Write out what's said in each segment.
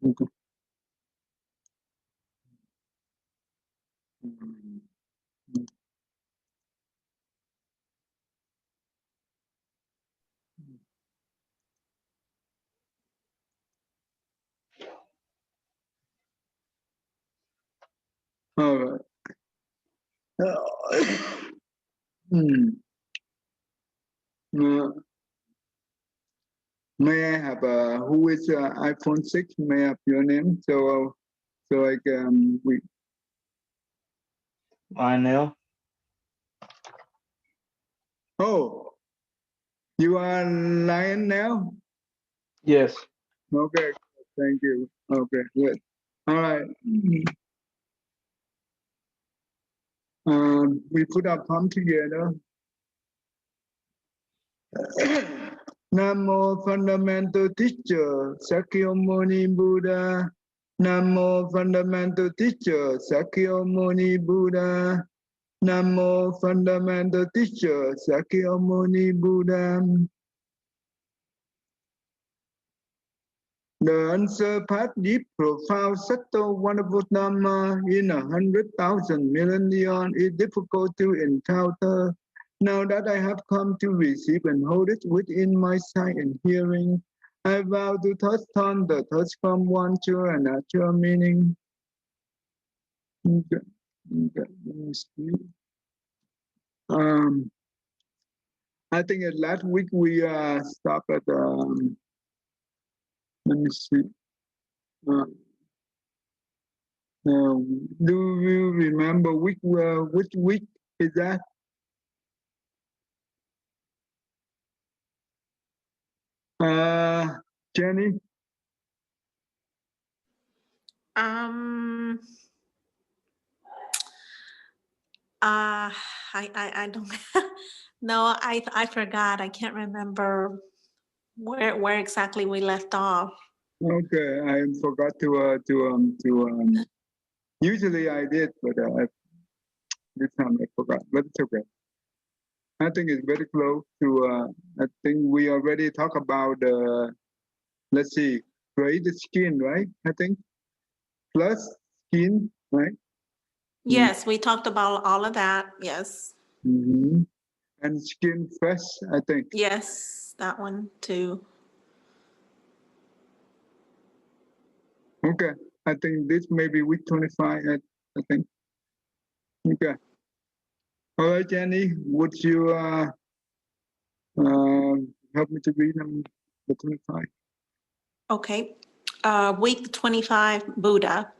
Okay. All right. May I have who is iPhone 6? May I have your name so I can we. Lionel. Oh, you are Lion now? Yes. Okay, thank you. Okay, good. All right. We put our palm together. Namo fundamental teacher, Sakyamuni Buddha. Namo fundamental teacher, Sakyamuni Buddha. Namo fundamental teacher, Sakyamuni Buddha. The answer path deep, profound, subtle, wonderful Dhamma in 100,000 million eons is difficult to encounter. Now that I have come to receive and hold it within my sight and hearing, I vow to touch on the touch from one true and natural meaning. Okay. Let me see. I think last week we stopped at let me see. Do you remember which week is that? Jenny? I don't no, I forgot. I can't remember where exactly we left off. Okay, I forgot to usually I did, but this time I forgot, but it's okay. I think it's very close to, I think we already talked about, let's see, gray the skin, right? I think, plus skin, right? Yes, we talked about all of that, yes. And skin fresh, I think. Yes, that one too. Okay, I think this may be week 25, I think. Okay. All right, Jenny, would you help me to read number 25? Okay. Week 25, Buddha.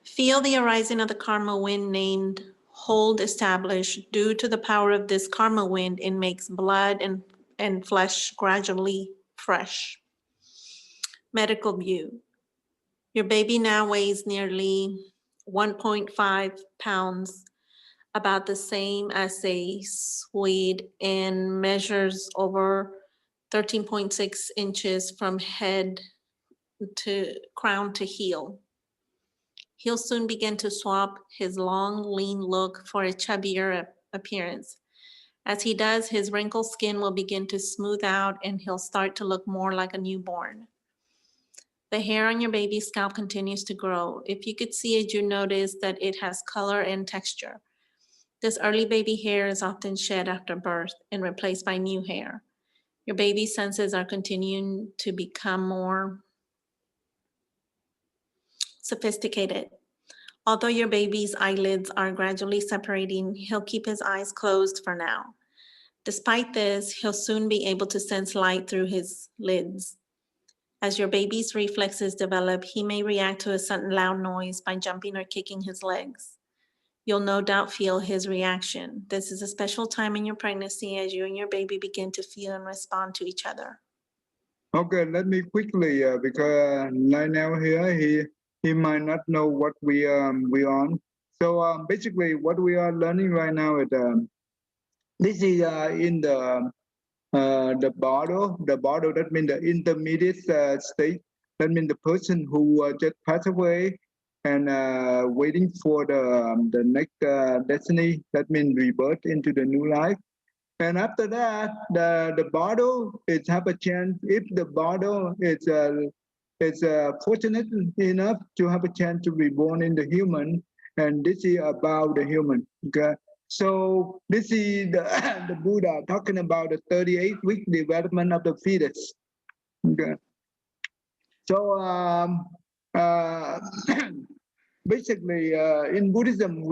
Feel the arising of the karma wind named hold established. Due to the power of this karma wind, it makes blood and flesh gradually fresh. Medical view. Your baby now weighs nearly 1.5 pounds, about the same as a Swede, and measures over 13.6 inches from head to crown to heel. He'll soon begin to swap his long, lean look for a chubbier appearance. As he does, his wrinkled skin will begin to smooth out and he'll start to look more like a newborn. The hair on your baby's scalp continues to grow. If you could see it, you notice that it has color and texture. This early baby hair is often shed after birth and replaced by new hair. Your baby's senses are continuing to become more sophisticated. Although your baby's eyelids are gradually separating, he'll keep his eyes closed for now. Despite this, he'll soon be able to sense light through his lids. As your baby's reflexes develop, he may react to a sudden loud noise by jumping or kicking his legs. You'll no doubt feel his reaction. This is a special time in your pregnancy as you and your baby begin to feel and respond to each other. Okay, let me quickly, because right now here, he might not know what we on. So basically what we are learning right now is, this is in the Bardo. The Bardo, that means the intermediate state. That means the person who just passed away and waiting for the next destiny. That means rebirth into the new life. And after that, the Bardo is have a chance. If the Bardo is is fortunate enough to have a chance to be born in the human, and this is about the human. Okay, so this is the, the Buddha talking about the 38-week development of the fetus. Okay, so uh, basically in Buddhism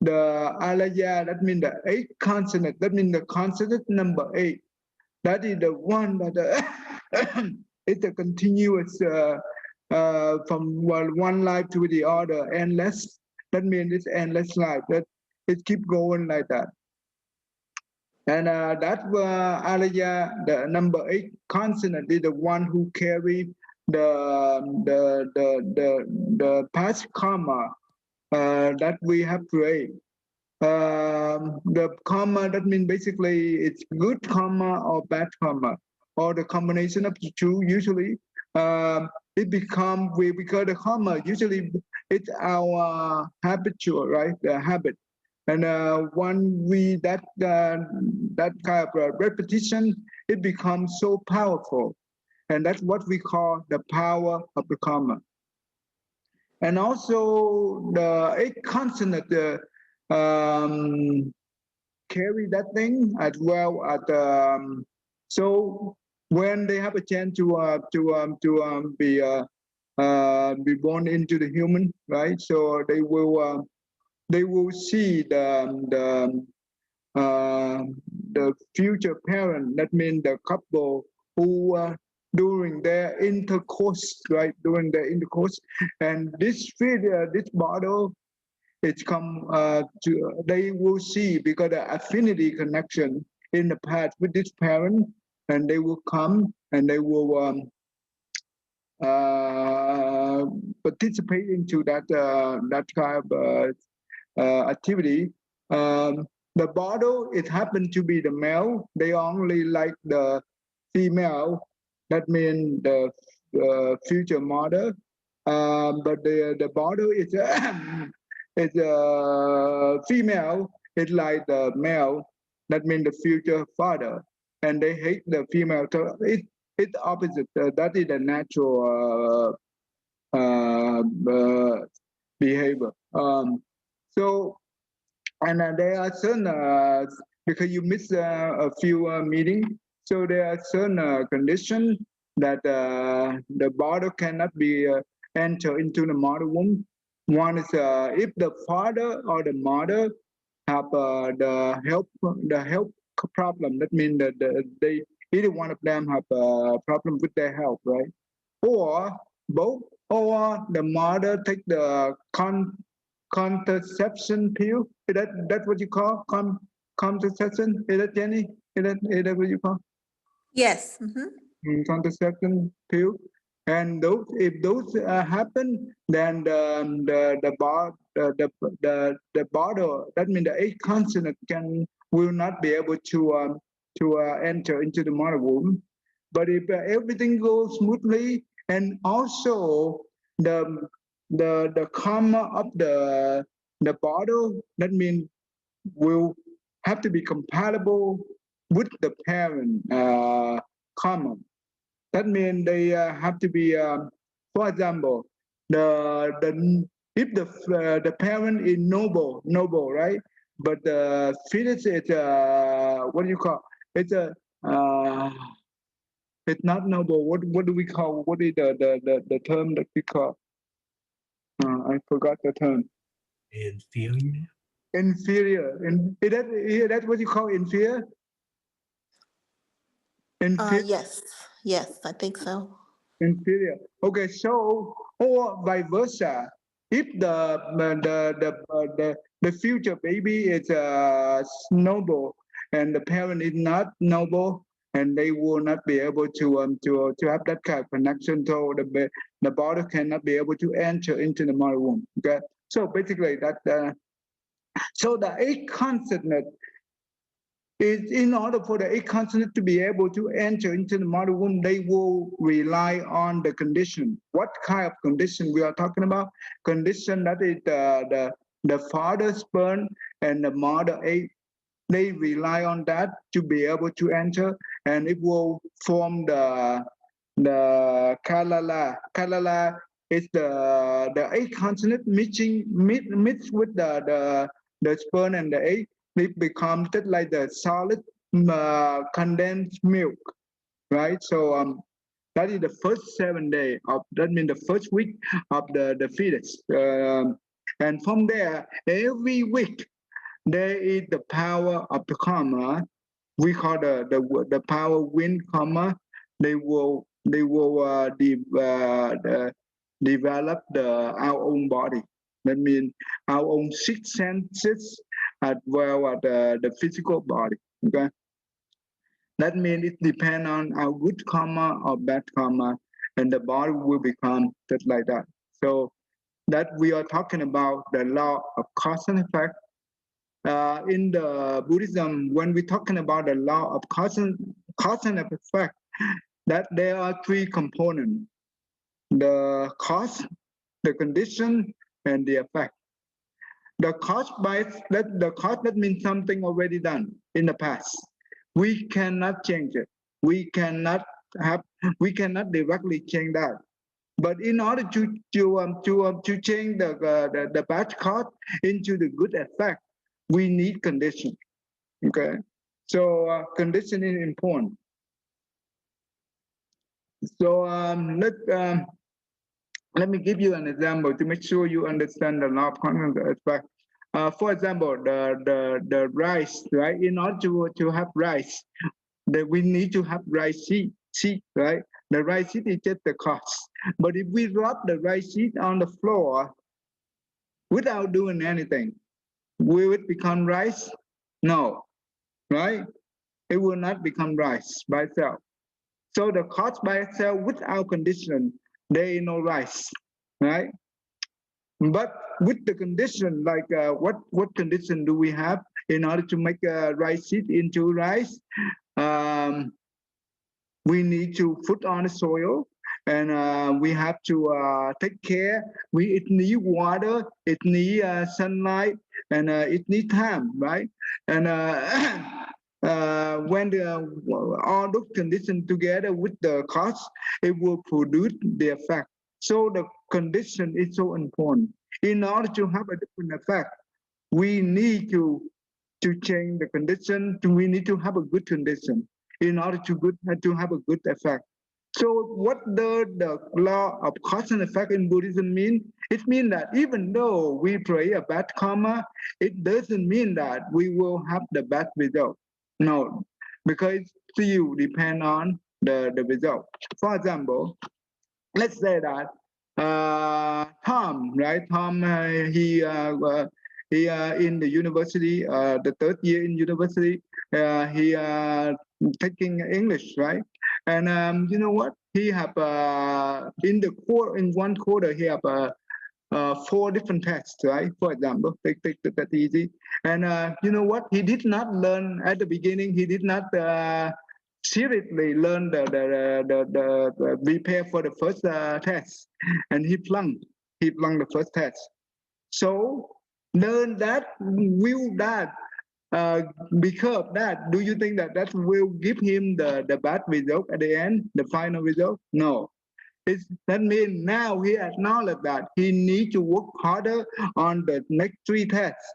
the alaya, that means the 8 consonant, that means the consonant number 8. That is the one that it's a continuous from one life to the other, endless. That means it's endless life. That it keep going like that. And that alaya, the number 8 consonant, is the one who carry the past karma that we have created. The karma, that means basically it's good karma or bad karma, or the combination of the two. Usually it because the karma, usually it's our habitual, right? The habit. And when we that kind of repetition, it becomes so powerful. And that's what we call the power of the karma. And also the 8 consonant carry that thing as well as so when they have a chance to be born into the human, right? So they will see the future parent. That means the couple who during their intercourse, right? During their intercourse, and this Bardo, it's come they will see, because the affinity connection in the past with this parent, and they will come and they will participate into that kind of activity. The Bardo, it happened to be the male. They only like the female. That means the future mother. But the Bardo is it's a female. It's like the male. That means the future father, and they hate the female. So it's opposite. That is the natural behavior. So, and there are certain because you miss a few meetings. So there are certain conditions that the Bardo cannot be enter into the mother womb. One is if the father or the mother have the health problem. That means that they either one of them have a problem with their health, right? Or both, or the mother take the contraception pill. Is that what you call contraception? Is that, Jenny? Is that what you call? Yes. Contraception pill? And those, if those happen, then the Bardo, that means the 8 consonant will not be able to enter into the mother womb. But if everything goes smoothly, and also the karma of the Bardo, that means will have to be compatible with the parent karma. That means they have to be, for example, if the parent is noble, right? But the fetus is what do you call? It's it's not noble. What do we call? What is the term that we call? I forgot the term. Inferior. Inferior. Is that what you call inferior? Yes, I think so. Inferior. Okay, so or vice versa. If the future baby is noble and the parent is not noble, and they will not be able to have that kind of connection, so the Bardo cannot be able to enter into the mother womb. Okay, so basically that. So the 8 consonant is, in order for the 8 consonant to be able to enter into the mother womb, they will rely on the condition. What kind of condition we are talking about? Condition that is the father's sperm and the mother egg They rely on that to be able to enter, and it will form the kalala. Kalala is the egg consonant mixed with the sperm and the egg. It becomes just like the solid condensed milk, right? So that is the first 7 days of, that means the first week of the fetus. And from there, every week, there is the power of the karma. We call the power wind karma. They will develop our own body. That means our own six senses as well as the physical body. Okay. That means it depends on our good karma or bad karma, and the body will become just like that. So that we are talking about the law of cause and effect. In the Buddhism, when we're talking about the law of cause and effect, that there are three components: the cause, the condition, and the effect. The cause that means something already done in the past. We cannot change it. We cannot directly change that. But in order to change the bad cause into the good effect, we need condition. Okay, so condition is important. So let me give you an example to make sure you understand the law of cause and effect. For example, the rice, right? In order to have rice, we need to have rice seed, right? The rice seed is just the cause. But if we drop the rice seed on the floor without doing anything, will it become rice? No, right? It will not become rice by itself. So the cause by itself without condition, there is no rice, right? But with the condition, like what condition do we have in order to make rice seed into rice? We need to put on the soil, and we have to take care. It needs water, it needs sunlight, and it needs time, right? And when all those conditions together with the cause, it will produce the effect. So the condition is so important. In order to have a different effect, we need to change the condition. We need to have a good condition in order to have a good effect. So what the law of cause and effect in Buddhism mean? It means that even though we pray a bad karma, it doesn't mean that we will have the bad result. No, because it still depend on the result. For example, let's say that Tom, right? Tom, he in the university, the third year in university, he taking English, right? And you know what? He have in one quarter he have 4 different tests, right? For example, take that easy. And you know what? He did not learn at the beginning. He did not seriously learn the prepare for the first test, and he flunked. He flunked the first test. So learn that, will that, because of that, do you think that will give him the bad result at the end, the final result? No. That means now he acknowledged that he needs to work harder on the next 3 tests.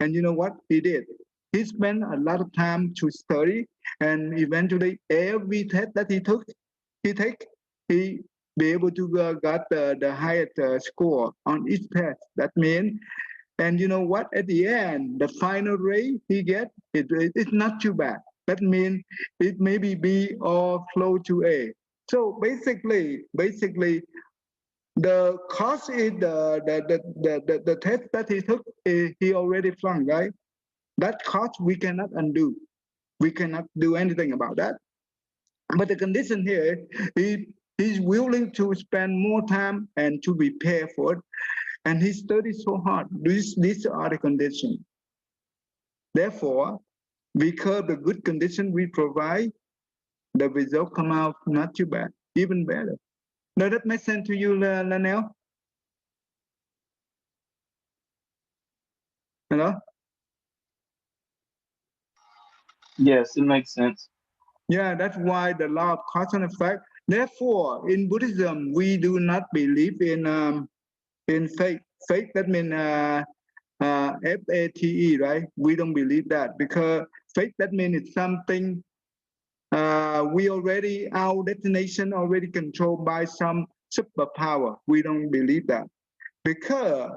And you know what he did? He spent a lot of time to study, and eventually every test that he be able to got the highest score on each test. That means, and you know what? At the end, the final rate he get, it's not too bad. That means it may be B or flow to A. So basically, the cost is the test that he took. He already flunked, right? That cost we cannot undo. We cannot do anything about that. But the condition here, he's willing to spend more time and to prepare for it. And he studied so hard. These are the conditions. Therefore, because the good condition we provide, the result come out not too bad, even better. Does that make sense to you, Lanel? Hello? Yes, it makes sense. Yeah, that's why the law of cause and effect. Therefore, in Buddhism, we do not believe in fate. Fate, that means FATE, right? We don't believe that because fate, that means it's something we already, our destination already controlled by some superpower. We don't believe that because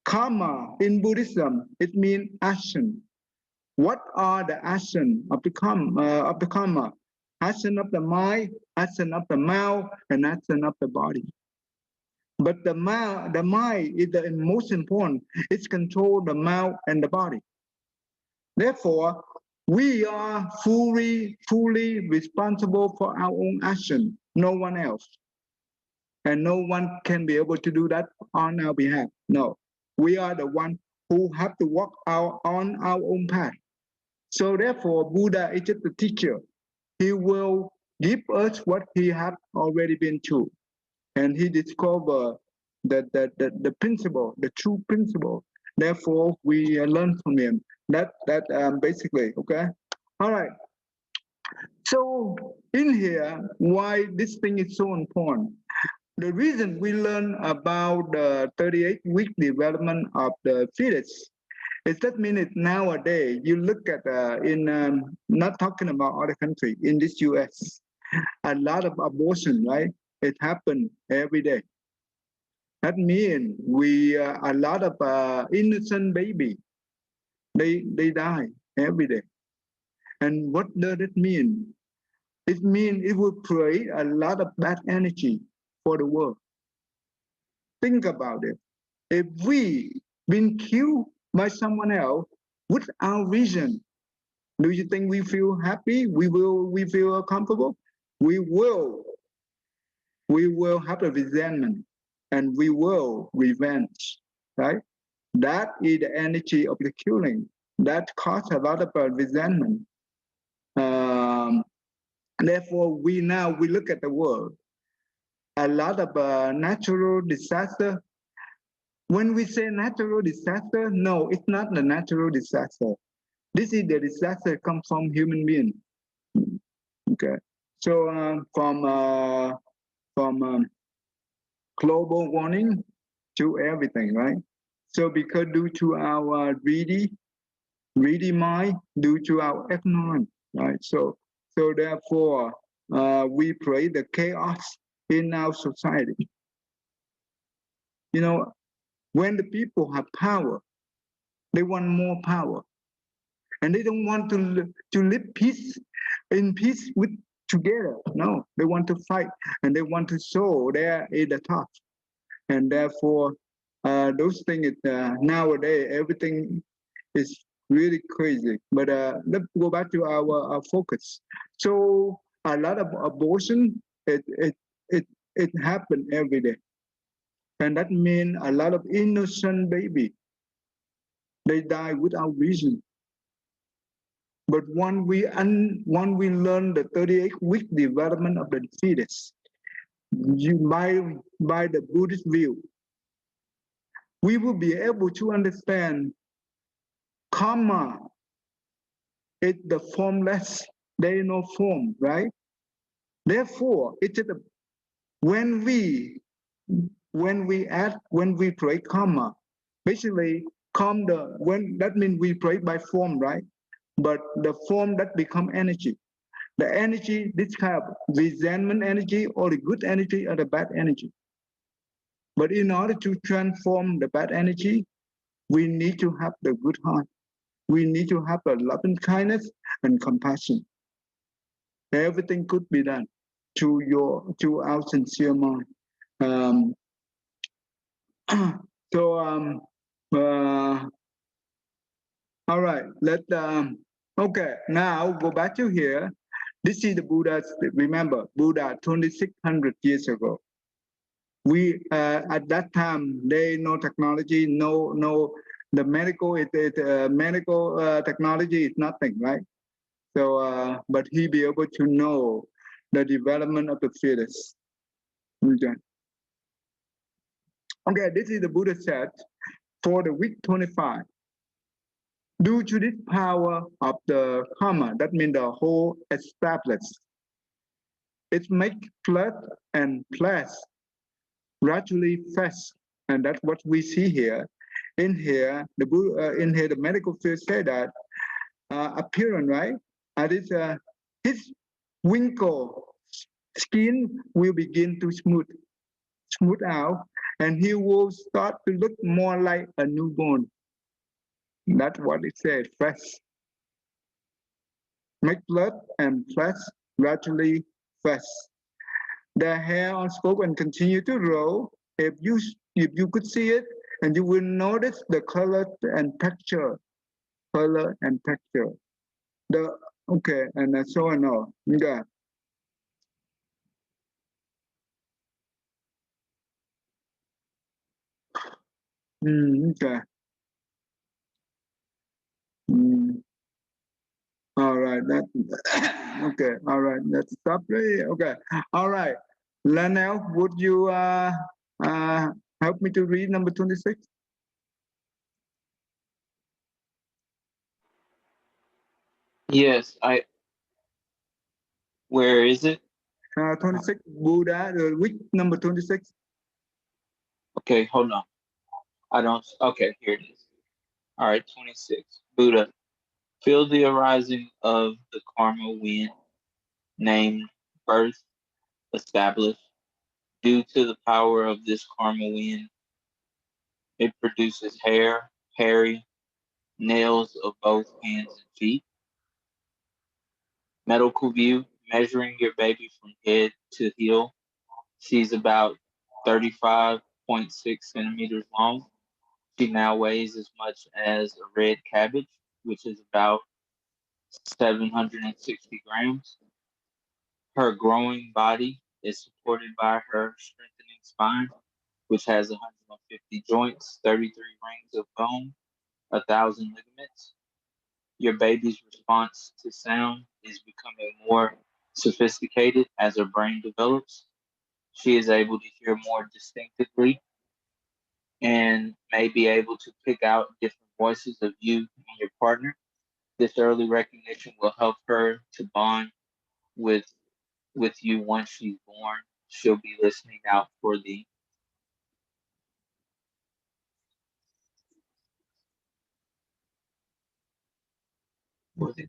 karma in Buddhism, it means action. What are the action of the karma? Action of the mind, action of the mouth, and action of the body. But the mind is the most important. It's control the mouth and the body. Therefore, we are fully responsible for our own action, no one else. And no one can be able to do that on our behalf. No, we are the one who have to walk on our own path. So therefore, Buddha is just the teacher. He will give us what he has already been through. And he discovered the principle, the true principle. Therefore, we learn from him. That basically, okay? All right. So in here, why this thing is so important? The reason we learn about the 38-week development of the fetus is that means nowadays you look at not talking about other country, in this US, a lot of abortion, right? It happens every day. That means a lot of innocent baby, they die every day. And what does it mean? It means it will create a lot of bad energy for the world. Think about it. If we been killed by someone else without reason, do you think we feel happy? We feel comfortable? We will have a resentment and we will revenge, right? That is the energy of the killing. That causes a lot of resentment. Therefore, we look at the world. A lot of natural disaster. When we say natural disaster, no, it's not the natural disaster. This is the disaster comes from human being. Okay, so from global warming to everything, right? So because due to our greedy mind, due to our ignorance, right? So therefore, we create the chaos in our society. You know, when the people have power, they want more power, and they don't want to live in peace with together. No, they want to fight, and they want to show they're at the top, and therefore, those things nowadays everything is really crazy. But let's go back to our focus. So a lot of abortion, it happens every day. And that means a lot of innocent baby, they die without reason. But when we learn the 38-week development of the fetus, by the Buddhist view, we will be able to understand karma is the formless. There is no form, right? Therefore, it's when we pray karma, basically that means we pray by form, right? But the form that become energy. The energy, this kind of resentment energy or the good energy or the bad energy. But in order to transform the bad energy, we need to have the good heart. We need to have a loving kindness and compassion. Everything could be done to our sincere mind. All right, okay, now go back to here. This is the Buddha, remember, Buddha 2,600 years ago. We, at that time, they no technology, the medical technology is nothing, right? So, but he be able to know the development of the fetus. Okay. Okay, this is the Buddha said for the week 25. Due to this power of the karma, that means the whole established, it makes blood and flesh gradually fast, and that's what we see here. In here, the medical field say that appearance, right? This his wrinkle skin will begin to smooth out, and he will start to look more like a newborn. That's what it says. Fresh, make blood and flesh gradually fresh. The hair on scalp and continue to grow. If you could see it, and you will notice the color and texture, color and texture. The okay, and so on. Yeah. Okay. Mm, all right. That okay. All right. Let's stop there. Okay. All right. Lanel, would you help me to read number 26? Yes, where is it? 26 Buddha, which number 26? Okay, hold on. Okay, here it is. All right, 26. Buddha, feel the arising of the karma wind named birth established. Due to the power of this karma wind, it produces hair, hairy, nails of both hands and feet. Medical view, measuring your baby from head to heel. She's about 35.6 centimeters long. She now weighs as much as a red cabbage, which is about 760 grams. Her growing body is supported by her strengthening spine, which has 150 joints, 33 rings of bone, 1,000 ligaments. Your baby's response to sound is becoming more sophisticated as her brain develops. She is able to hear more distinctively and may be able to pick out different voices of you and your partner. This early recognition will help her to bond with you once she's born. She'll be listening out for the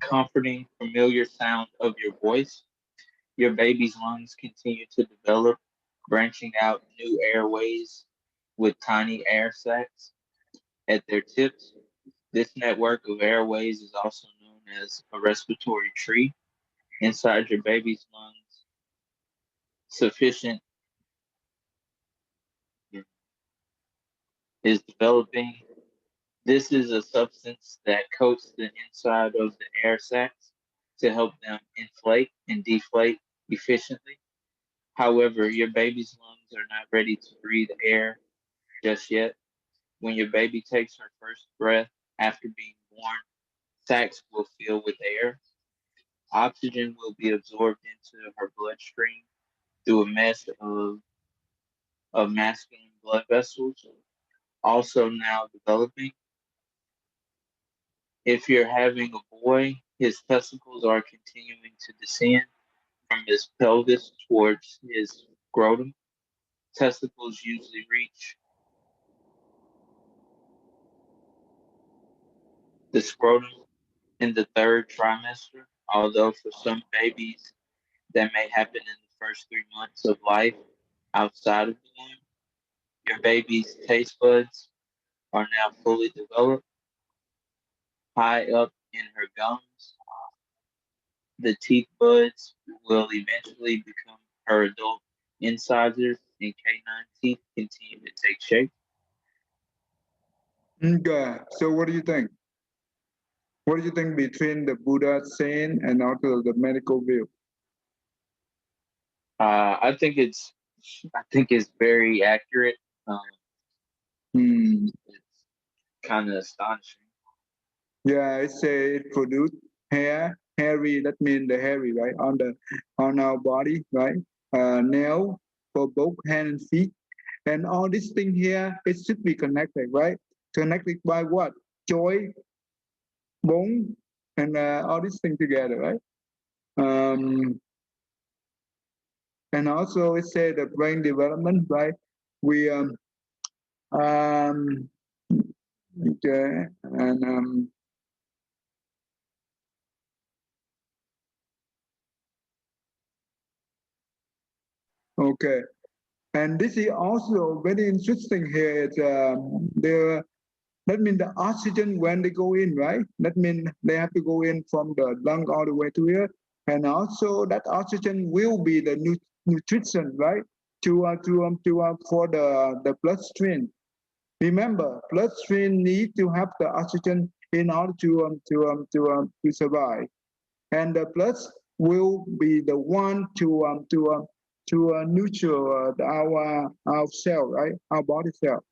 comforting, familiar sound of your voice. Your baby's lungs continue to develop, branching out new airways with tiny air sacs at their tips. This network of airways is also known as a respiratory tree. Inside your baby's lungs, sufficient is developing. This is a substance that coats the inside of the air sacs to help them inflate and deflate efficiently. However, your baby's lungs are not ready to breathe air just yet. When your baby takes her first breath after being born, sacs will fill with air. Oxygen will be absorbed into her bloodstream through a mesh of masculine blood vessels, also now developing. If you're having a boy, his testicles are continuing to descend from his pelvis towards his scrotum. Testicles usually reach the scrotum in the third trimester, although for some babies that may happen in the first 3 months of life outside of the womb. Your baby's taste buds are now fully developed, high up in her gums. The teeth buds will eventually become her adult incisors, and canine teeth continue to take shape. Okay. So what do you think? What do you think between the Buddha saying and also the medical view? I think it's very accurate. It's kind of astonishing. Yeah, it say it produce hair, hairy. That means the hairy, right? On our body, right? Nail for both hand and feet, and all these things here, it should be connected, right? Connected by what? Joy, bone, and all these things together, right? And also it said the brain development, right? We okay, and okay, and this is also very interesting here. It's that means the oxygen when they go in, right? That means they have to go in from the lung all the way to here, and also that oxygen will be the nutrition, right? For the bloodstream. Remember, bloodstream need to have the oxygen in order to survive, and the blood will be the one to nurture our cell, right? Our body cell.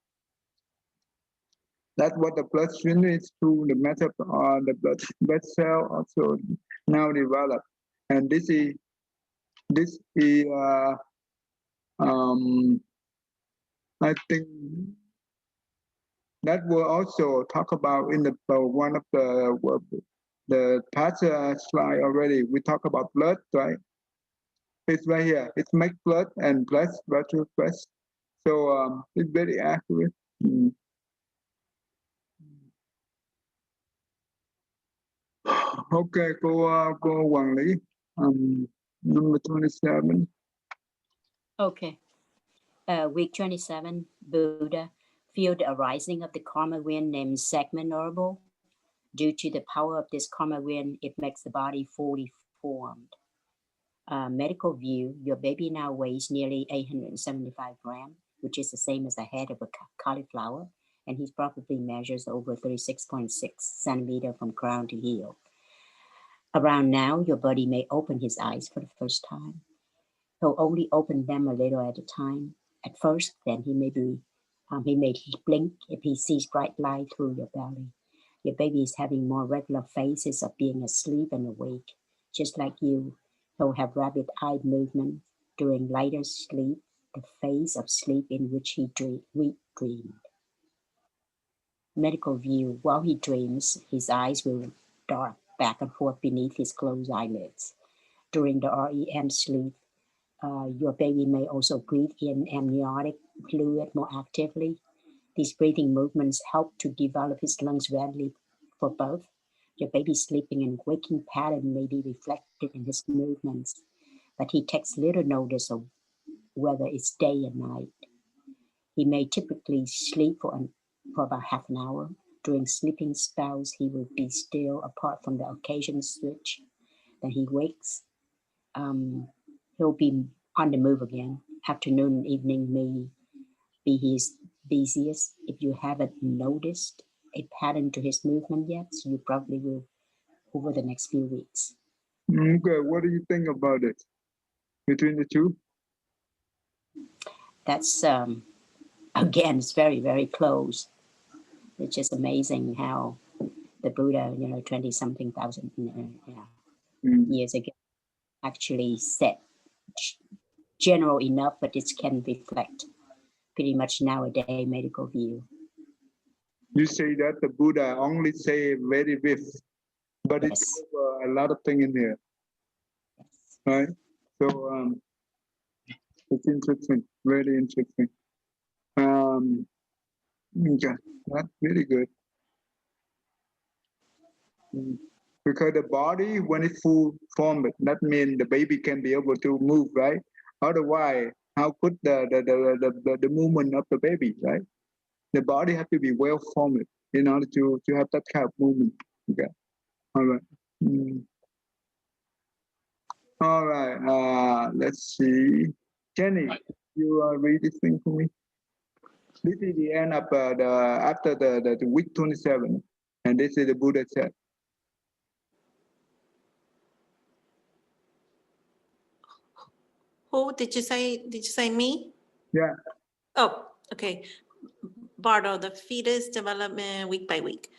That's what the bloodstream is through the method the blood cell also now develop, and this is I think that will also talk about in the one of the past slide already. We talk about blood, right? It's right here. It's make blood and blood to breast. So it's very accurate. Mm. Okay, cô Hoàng Lý, number 27. Okay. Week 27, Buddha, feel the arising of the karma wind named segment honorable. Due to the power of this karma wind, it makes the body fully formed. Medical view, your baby now weighs nearly 875 grams, which is the same as the head of a cauliflower, and he probably measures over 36.6 centimeters from crown to heel. Around now, your body may open his eyes for the first time. He'll only open them a little at a time. At first, then he may blink if he sees bright light through your belly. Your baby is having more regular phases of being asleep and awake, just like you. He'll have rapid-eye movement during lighter sleep, the phase of sleep in which he dreamed. Medical view, while he dreams, his eyes will dart back and forth beneath his closed eyelids. During the REM sleep, your baby may also breathe in amniotic fluid more actively. These breathing movements help to develop his lungs readily for both. Your baby's sleeping and waking pattern may be reflected in his movements, but he takes little notice of whether it's day and night. He may typically sleep for about half an hour. During sleeping spells, he will be still apart from the occasional switch. Then he wakes. He'll be on the move again. Afternoon and evening may be his busiest. If you haven't noticed a pattern to his movement yet, you probably will over the next few weeks. Okay, what do you think about it between the two? That's again, it's very, very close. It's just amazing how the Buddha, 20-something thousand years ago, actually said general enough, but it can reflect pretty much nowadays medical view. You say that the Buddha only say very brief, but Yes. it's a lot of things in here, Yes. right? So it's interesting, very interesting. Okay, that's really good. Because the body, when it's full formed, that means the baby can be able to move, right? Otherwise, how could the movement of the baby, right? The body has to be well formed in order to have that kind of movement. Okay, all right. All right. Let's see. Jenny, you read this thing for me. This is the end of after the week 27, and this is the Buddha said. Who did you say? Did you say me? Yeah. Oh, okay. Bardo, the fetus development week by week.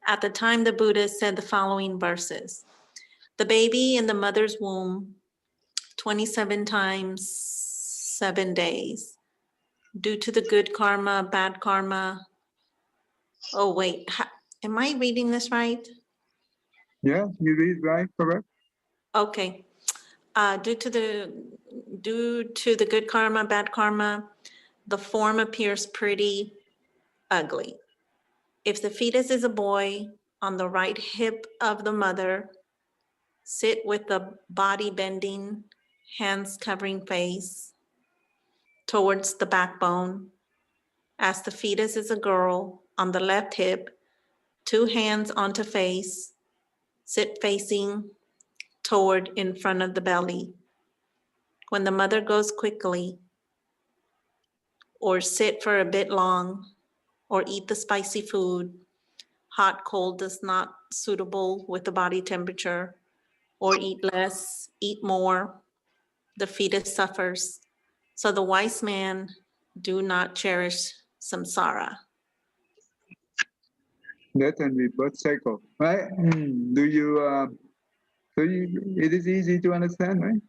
At the time, the Buddha said the following verses. The baby in the mother's womb, 27 times 7 days. Due to the good karma, bad karma. Oh, wait. Am I reading this right? Yeah, you read right, correct. Okay. Due to the good karma, bad karma, the form appears pretty ugly. If the fetus is a boy, on the right hip of the mother, sit with the body bending, hands covering face towards the backbone. As the fetus is a girl, on the left hip, 2 hands onto face, sit facing toward in front of the belly. When the mother goes quickly, or sit for a bit long, or eat the spicy food, hot, cold is not suitable with the body temperature, or eat less, eat more, the fetus suffers. So the wise man do not cherish samsara. Death and rebirth cycle, right? Do you, so it is easy to understand, right?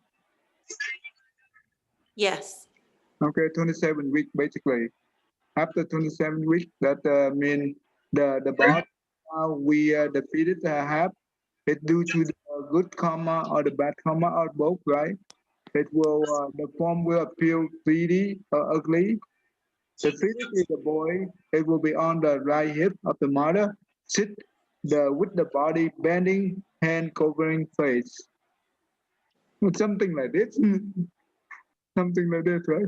Yes. Okay, 27 weeks basically. After 27 weeks, that mean the body we the fetus have, it due to the good karma or the bad karma or both, right? It will the form will appear pretty or ugly. The fetus is a boy. It will be on the right hip of the mother, sit with the body bending, hand covering face. Something like this. Something like this, right?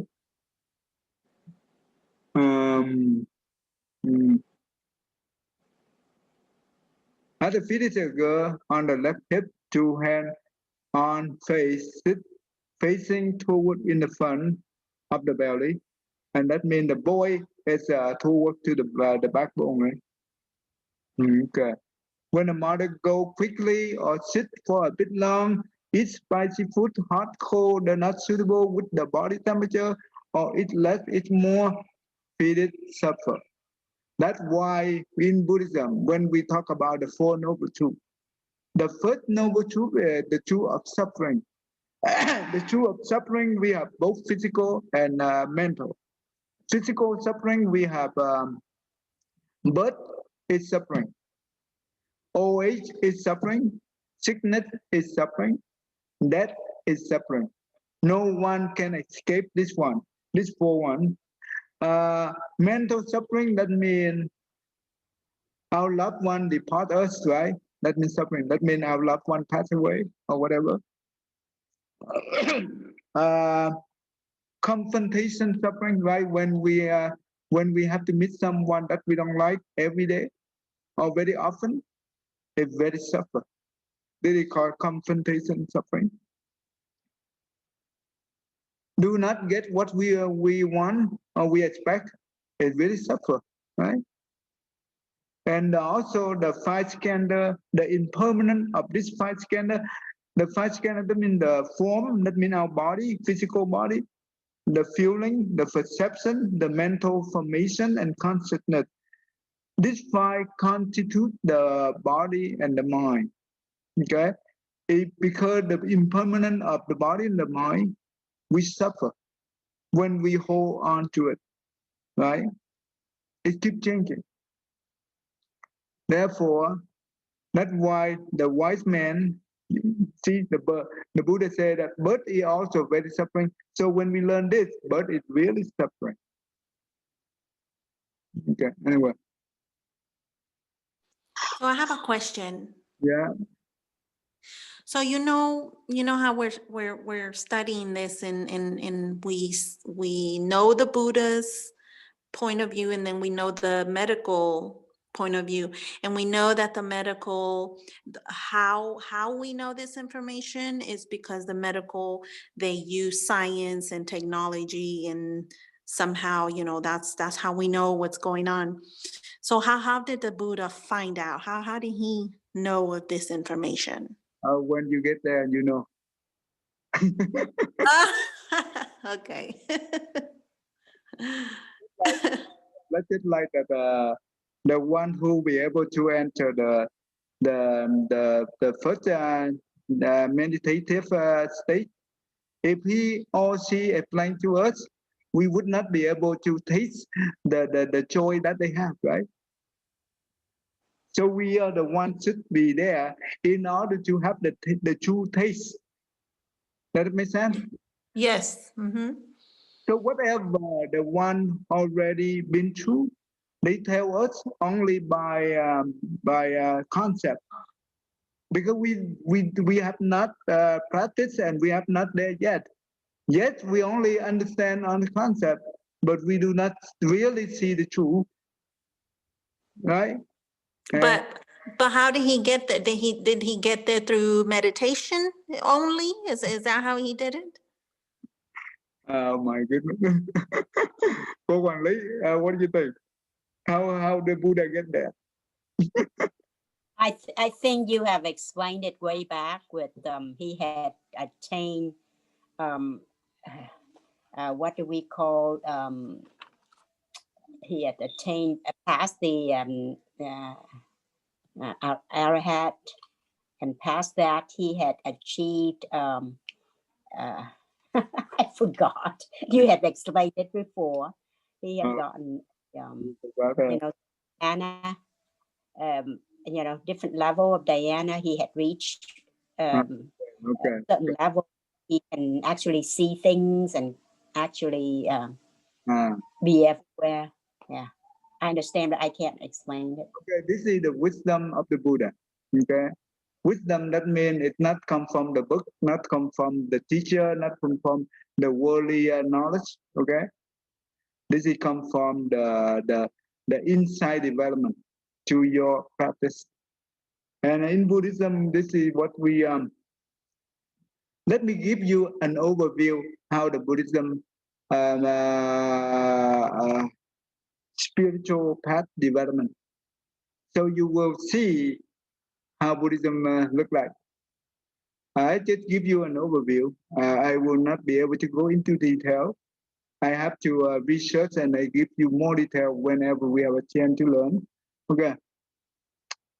Um, mm. As the fetus is a girl on the left hip, 2 hands on face, sit facing toward in the front of the belly, and that means the boy is toward to the backbone, right? Okay. When the mother go quickly or sit for a bit long, eat spicy food, hot, cold, are not suitable with the body temperature, or eat less, eat more, fetus suffer. That's why in Buddhism, when we talk about the Four Noble Truths, the first noble truth is the truth of suffering. The truth of suffering, we have both physical and mental. Physical suffering, we have birth is suffering, old age is suffering, sickness is suffering, death is suffering. No one can escape this one, this four one. Mental suffering, that means our loved one depart us, right? That means suffering. That means our loved one pass away or whatever. uh, Confrontation suffering, right? When we have to meet someone that we don't like every day or very often, it's very suffer. This is called confrontation suffering. Do not get what we want or we expect, it really suffer, right? And also the 5 skandha, the impermanence of this 5 skandha. The 5 skandha, that means the form, that means our body, physical body, the feeling, the perception, the mental formation, and consciousness. These 5 constitute the body and the mind. Okay? Because the impermanence of the body and the mind, we suffer when we hold on to it, right? It keeps changing. Therefore, that's why the wise man, see, the Buddha said that birth is also very suffering. So when we learn this, birth is really suffering. Okay, anyway. So I have a question. Yeah. So you know how we're studying this, and we know the Buddha's point of view, and then we know the medical point of view, and we know that the medical, how we know this information is because the medical, they use science and technology, and somehow that's how we know what's going on. So how did the Buddha find out? How did he know of this information? When you get there, you know. Okay. Let's just like that. The one who be able to enter the first meditative state. If he or she explained to us, we would not be able to taste the joy that they have, right? So we are the ones should be there in order to have the true taste. Does it make sense? Yes. Mm-hmm. So whatever the one already been through, they tell us only by concept, because we have not practiced and we have not there yet. Yet we only understand on the concept, but we do not really see the truth, right? But how did he get there? Did he get there through meditation only? Is that how he did it? Oh my goodness. Cô quản lý, what do you think? How did Buddha get there? I think you have explained it way back with he had attained what do we call he had attained past the arahat, and past that he had achieved I forgot. You had explained it before. He had gotten you know, Anna, you know, different level of Diana. He had reached a certain level. He can actually see things and actually be everywhere. Yeah, I understand, but I can't explain it. Okay, this is the wisdom of the Buddha. Okay, wisdom, that means it not come from the book, not come from the teacher, not come from the worldly knowledge. Okay, this is come from the inside development to your practice. And in Buddhism, this is what we let me give you an overview how the Buddhism spiritual path development. So you will see how Buddhism look like. I just give you an overview. I will not be able to go into detail. I have to research, and I give you more detail whenever we have a chance to learn. Okay.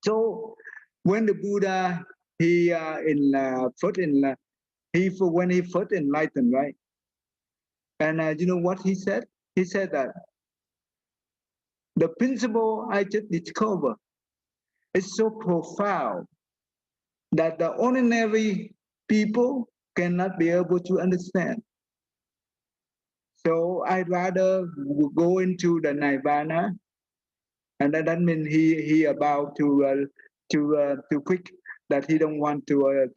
So when the Buddha when he first enlightened, right? And you know what he said? He said that the principle I just discovered is so profound that the ordinary people cannot be able to understand. So I'd rather go into the nirvana, and that means he about to quit, that he don't want to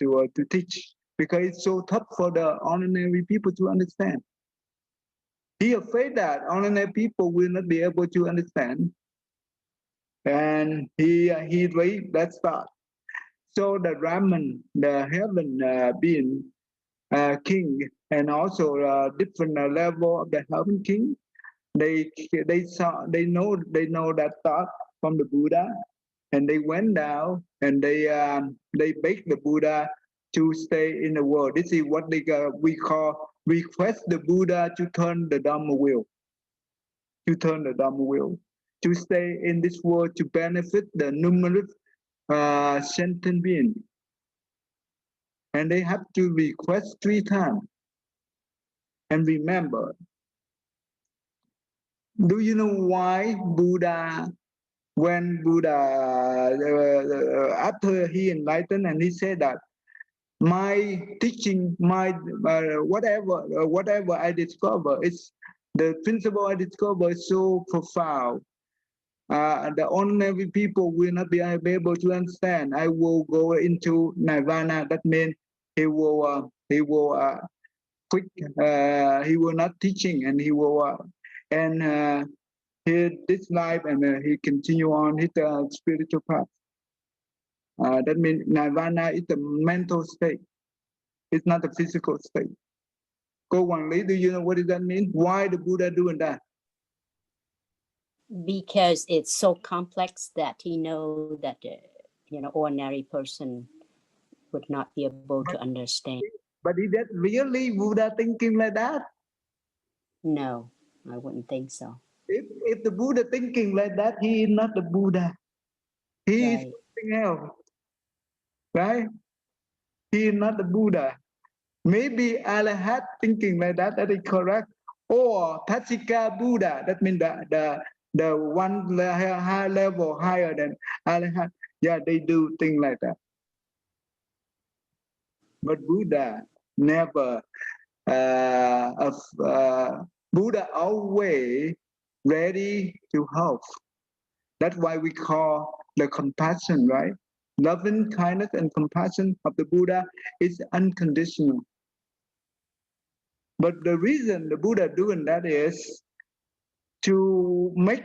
teach, because it's so tough for the ordinary people to understand. He afraid that ordinary people will not be able to understand, and he raised that thought. So the Brahman, the heaven being king, and also different level of the heaven king, they know that thought from the Buddha, and they went down and they begged the Buddha to stay in the world. This is what we call request the Buddha to turn the Dhamma wheel, to stay in this world to benefit the numerous sentient beings. And they have to request 3 times. And remember, do you know why Buddha, when Buddha, after he enlightened and he said that my teaching, my whatever I discover, it's the principle I discover is so profound. The ordinary people will not be able to understand. I will go into nirvana. That means he will quit. He will not teaching, and he will this life, and he continue on his spiritual path. That means nirvana is the mental state. It's not a physical state. Cô Hoàng Lý, do you know what does that mean? Why the Buddha doing that? Because it's so complex that he know that you know, ordinary person would not be able to understand. But is that really Buddha thinking like that? No, I wouldn't think so. If the Buddha thinking like that, he is not the Buddha. He is something else, right? He is not the Buddha. Maybe Arahat thinking like that, that is correct. Or Tathika Buddha, that means the one high level higher than Arahant, yeah, they do things like that. But Buddha never, Buddha always ready to help. That's why we call the compassion, right? Loving kindness and compassion of the Buddha is unconditional. But the reason the Buddha doing that is to make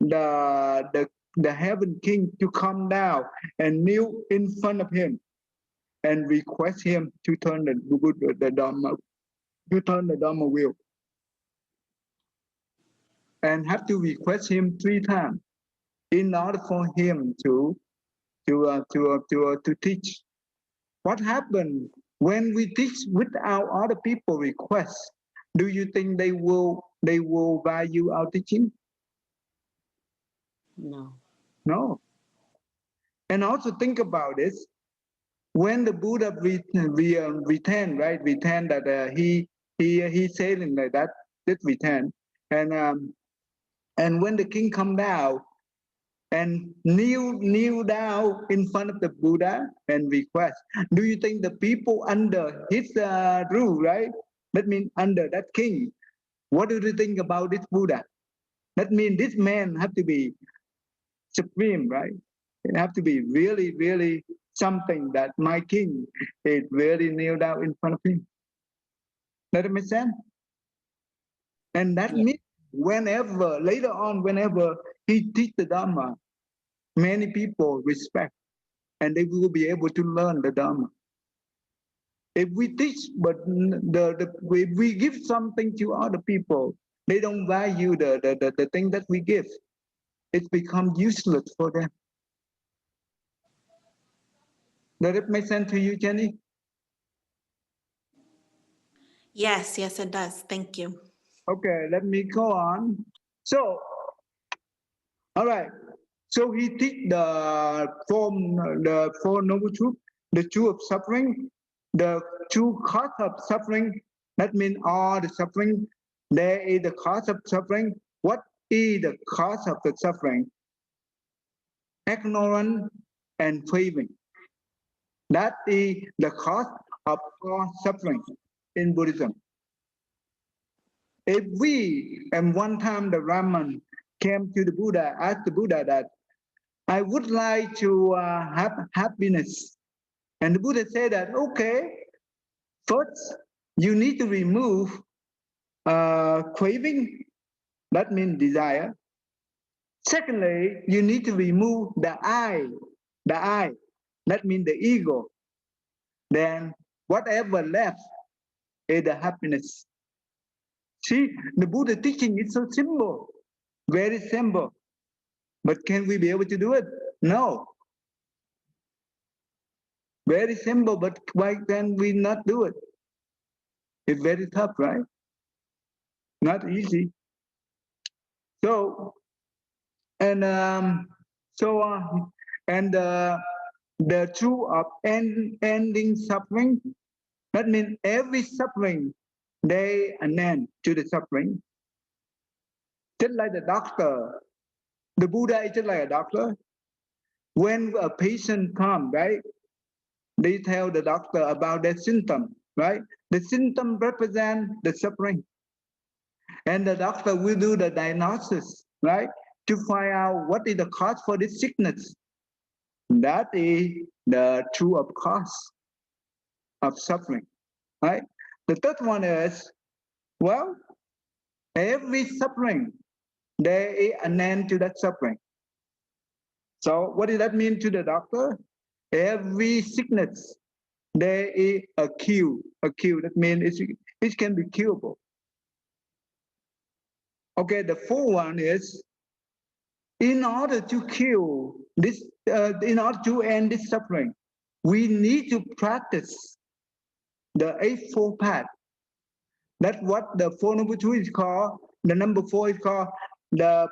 the heaven king to come down and kneel in front of him and request him to turn the Dharma, to turn the Dharma wheel, and have to request him 3 times in order for him to teach. What happened when we teach without other people request? Do you think they will value our teaching? No. No. And also think about this. When the Buddha returned, right? Returned that he saying like that, this return, and when the king come down and kneel down in front of the Buddha and request, do you think the people under his rule, right? That means under that king, what do you think about this Buddha? That means this man have to be supreme, right? It have to be really, really something that my king is really kneel down in front of him. Does that make sense? And that means whenever, later on, whenever he teach the Dharma, many people respect and they will be able to learn the Dharma. If we teach, but if we give something to other people, they don't value the thing that we give. It becomes useless for them. Does it make sense to you, Jenny? Yes, yes, it does. Thank you. Okay, let me go on. So, all right. So he teach the four noble truths, the truth of suffering, the true cause of suffering. That means all the suffering. There is the cause of suffering. What is the cause of the suffering? Ignorance and craving. That is the cause of all suffering in Buddhism. If we, and one time the Raman came to the Buddha, asked the Buddha that, I would like to have happiness. And the Buddha said that, okay, first you need to remove craving, that means desire. Secondly, you need to remove the I, that means the ego. Then whatever left is the happiness. See, the Buddha teaching is so simple, very simple. But can we be able to do it? No. Very simple, but why can we not do it? It's very tough, right? Not easy. So, and the truth of ending suffering, that means every suffering, they an end to the suffering. Just like the doctor, the Buddha is just like a doctor. When a patient comes, right, they tell the doctor about their symptom, right? The symptom represent the suffering. And the doctor will do the diagnosis, right? To find out what is the cause for this sickness. That is the true of cause of suffering, right? The third one is, well, every suffering, there is an end to that suffering. So what does that mean to the doctor? Every sickness, there is a cure. That means it can be curable. Okay, the fourth one is, in order to kill this, in order to end this suffering, we need to practice the Eightfold Path. That's what the Four Noble Truths is called. The number 4 is called the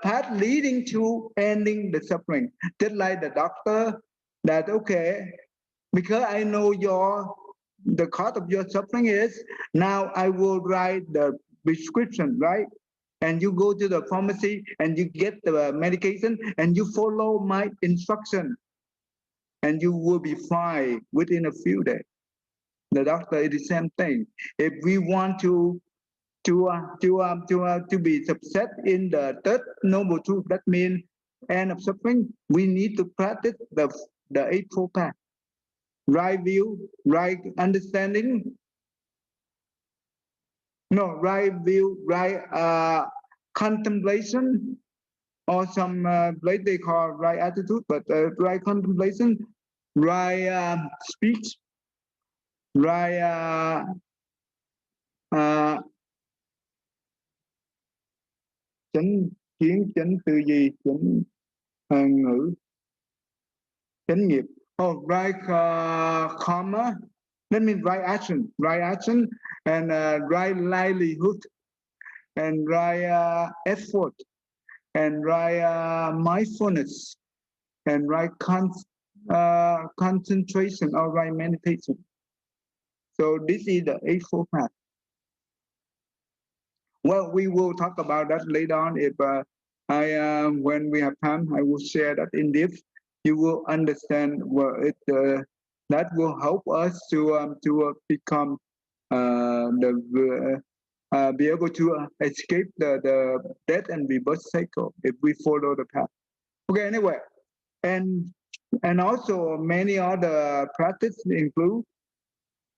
path leading to ending the suffering. Just like the doctor, that okay, because I know the cause of your suffering is, now I will write the prescription, right? and you go to the pharmacy and you get the medication and you follow my instruction, and you will be fine within a few days. The doctor is the same thing. If we want to be success in the third noble truth, that means end of suffering, we need to practice the Eightfold Path. Right view, right understanding. No, right view, right contemplation, or some place they call right attitude, but right contemplation, right speech, right chánh kiến, chánh tư duy, chánh ngữ, chánh nghiệp. Oh, right karma. That means right action, and right livelihood, and right effort, and right mindfulness, and right concentration, or right meditation. So this is the Eightfold Path. Well, we will talk about that later on. If when we have time, I will share that in depth. You will understand that will help us to become be able to escape the death and rebirth cycle if we follow the path. Okay, anyway, and also many other practices include,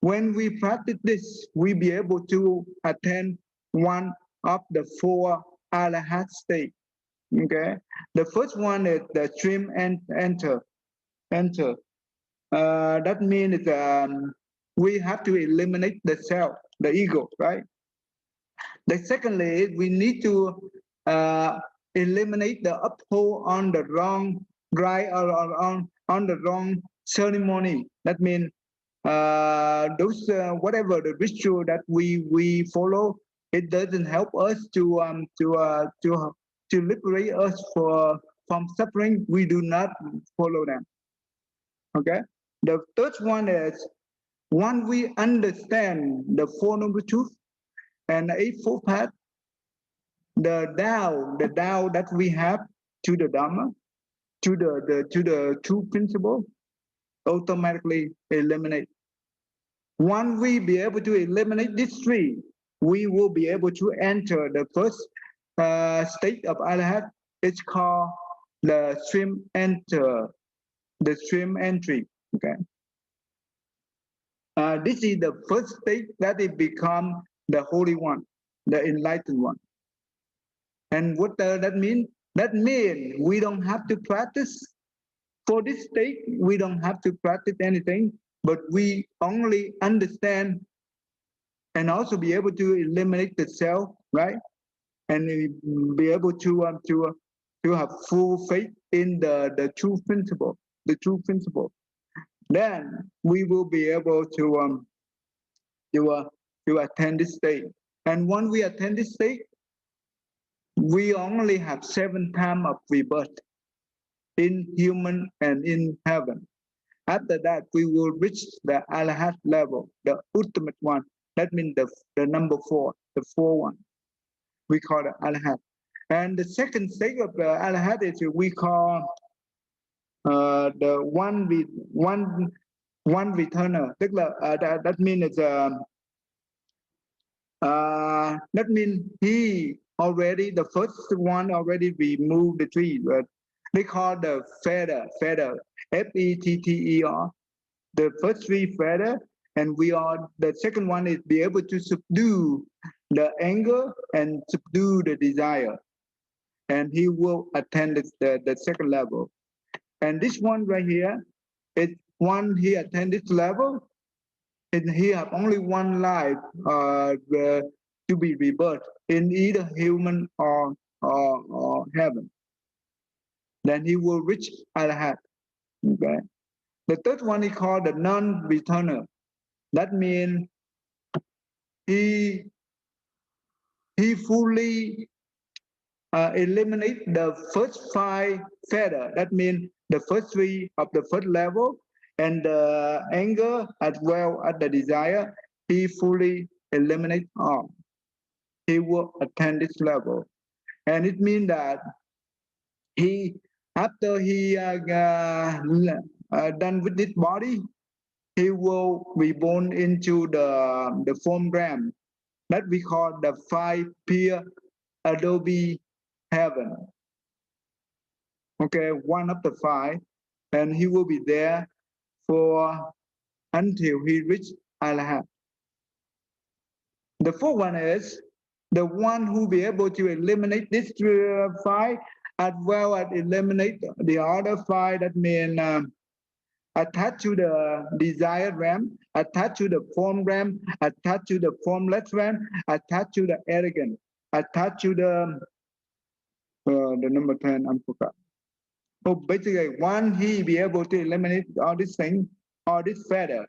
when we practice this, we be able to attain one of the four Arahat states. Okay, the first one is the stream and enter. That means we have to eliminate the self, the ego, right? The secondly, we need to eliminate the uphold on the wrong right, or on the wrong ceremony. That means those whatever the ritual that we follow, it doesn't help us to liberate us from suffering. We do not follow them. Okay. The third one is, once we understand the Four Noble Truths and the Eightfold Path, the Tao that we have to the Dharma, to the true principle, automatically eliminate. Once we be able to eliminate these three, we will be able to enter the first state of Arahat. It's called the stream entry. Okay. This is the first state that it become the Holy One, the Enlightened One. And what does that mean? That means we don't have to practice. For this state, we don't have to practice anything, but we only understand and also be able to eliminate the self, right? And be able to have full faith in the true principle, Then we will be able to attend this state. And when we attend this state, we only have 7 times of rebirth in human and in heaven. After that, we will reach the Arahat level, the ultimate one. That means the number 4, the 4 one. We call it Arahat. And the second stage of the Arahat is we call the one returner. That means that means he already, the first one already removed the tree. But they call the fetter, F-E-T-T-E-R. The first 3 fetter, and the second one is be able to subdue the anger and subdue the desire. And he will attend the second level. And this one right here, one he attend this level, and he have only one life to be rebirth in either human or heaven. Then he will reach Arahat. Okay. The third one he called the non-returner. That means he fully eliminate the first 5 fetter. That means the first 3 of the first level, and the anger as well as the desire, he fully eliminates all. He will attend this level. And it means that he, after he done with this body, he will be born into the form realm that we call the 5-peer Adobe heaven. Okay, one of the 5, and he will be there for until he reach Arahant. The 4th one is the one who be able to eliminate this 5 as well as eliminate the other 5. That means attached to the desired realm, attached to the form realm, attached to the formless realm, attached to the arrogant, attached to the number 10, I forgot. So basically, once he be able to eliminate all these things, all this feather,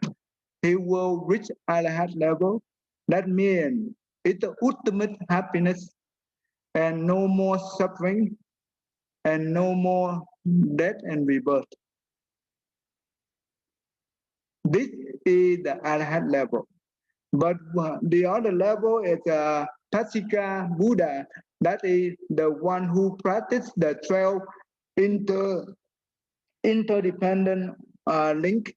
he will reach Arahant level. That means it's the ultimate happiness and no more suffering and no more death and rebirth. This is the Arahant level. But the other level is Pasika Buddha. That is the one who practiced the 12 interdependent link.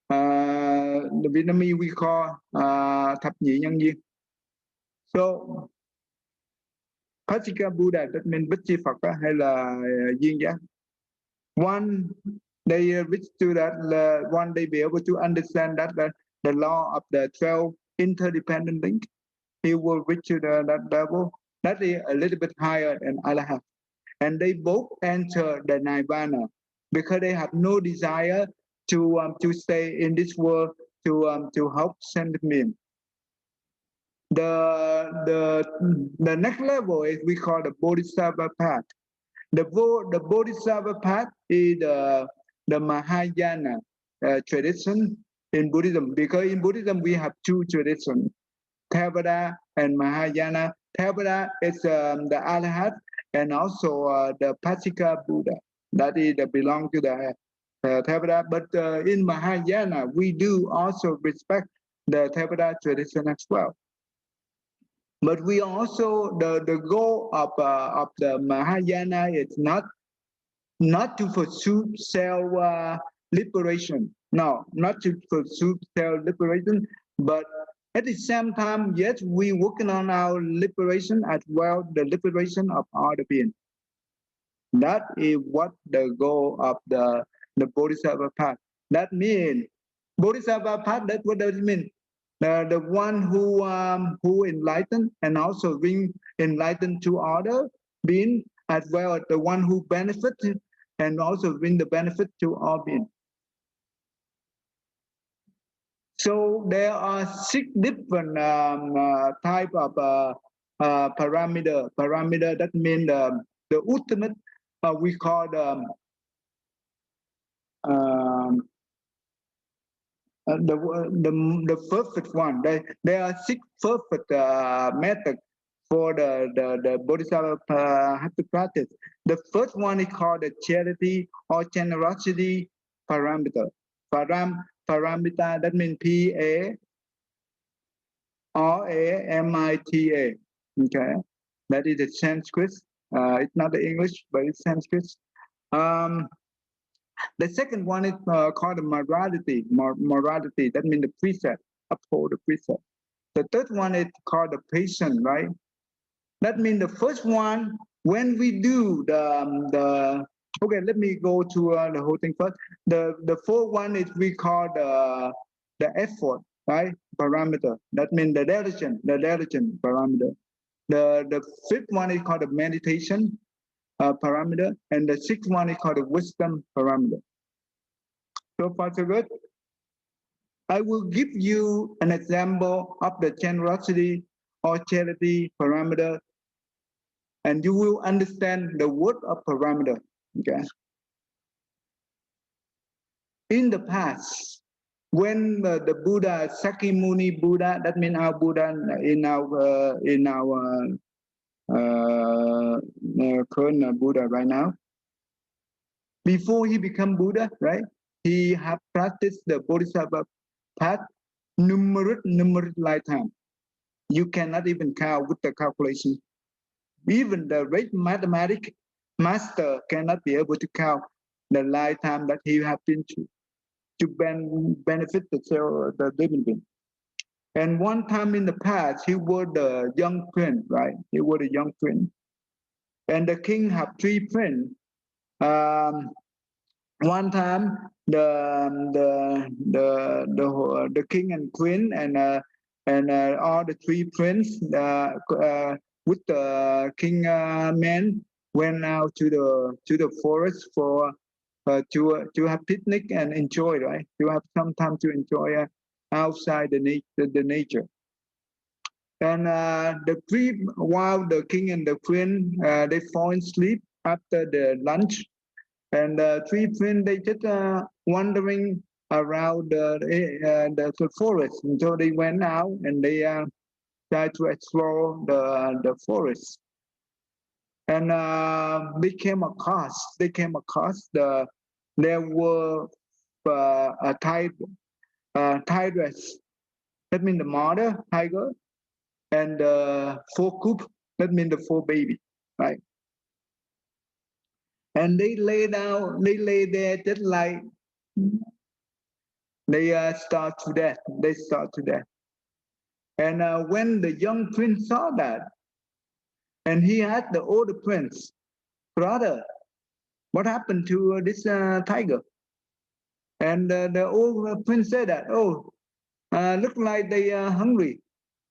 The Vietnamese we call thập nhị nhân duyên. So Pasika Buddha, that means Bích Chi Phật hay là duyên giác. One they reach to that, one they be able to understand that the law of the 12 interdependent link, he will reach to that level. That is a little bit higher than Arahant. And they both enter the Nirvana because they have no desire to stay in this world to help send men. The next level is we call the Bodhisattva path. The Bodhisattva path is the Mahayana tradition in Buddhism, because in Buddhism we have 2 traditions, Theravada and Mahayana. Theravada is the Arahant, and also the Pasika Buddha. That is belong to the Theravada. But in Mahayana, we do also respect the Theravada tradition as well. But we also, the goal of the Mahayana is not to pursue self liberation. No, not to pursue self liberation, but at the same time, yes, we working on our liberation as well, the liberation of other beings. That is what the goal of the Bodhisattva path. That means Bodhisattva path. That what does it mean? The one who enlightened and also bring enlightened to other beings, as well as the one who benefits and also bring the benefit to all beings. So there are 6 different type of parameter. Parameter, that means the ultimate. We call the perfect one. There are 6 perfect methods for the Bodhisattva have to practice. The first one is called the charity or generosity parameter. Paramita, that means Paramita. Okay, that is the Sanskrit. It's not the English, but it's Sanskrit. The second one is called the morality. Morality, that means the precept, uphold the precept. The third one is called the patience, right? That means the first one, when we do okay, let me go to the whole thing first. The fourth one is we call the effort, right? Parameter. That means the diligence parameter. The fifth one is called the meditation parameter, and the sixth one is called the wisdom parameter. So far, so good. I will give you an example of the generosity or charity parameter, and you will understand the word of parameter. Okay. In the past, when the Buddha, Sakyamuni Buddha, that means our Buddha in our current Buddha right now, before he became Buddha, right? He have practiced the Bodhisattva path numerous lifetimes. You cannot even count with the calculation. Even the great mathematics master cannot be able to count the lifetime that he have been to benefit the living being. And one time in the past, he was the young prince, right? He was a young prince. And the king have 3 princes. One time, the king and queen and all the 3 princes with the king men went out to the forest for to have picnic and enjoy, right? To have some time to enjoy outside the nature. And while the king and the queen they fall asleep after the lunch, and the 3 princes they just wandering around the forest. And so they went out and they tried to explore the forest. And they came across there were a tigress, that means the mother tiger, and 4 cub, that means the 4 baby, right? And they lay there just like they starve to death. They starve to death. And when the young prince saw that, and he asked the older prince, brother, what happened to this tiger? And the old prince said that, oh, look like they are hungry.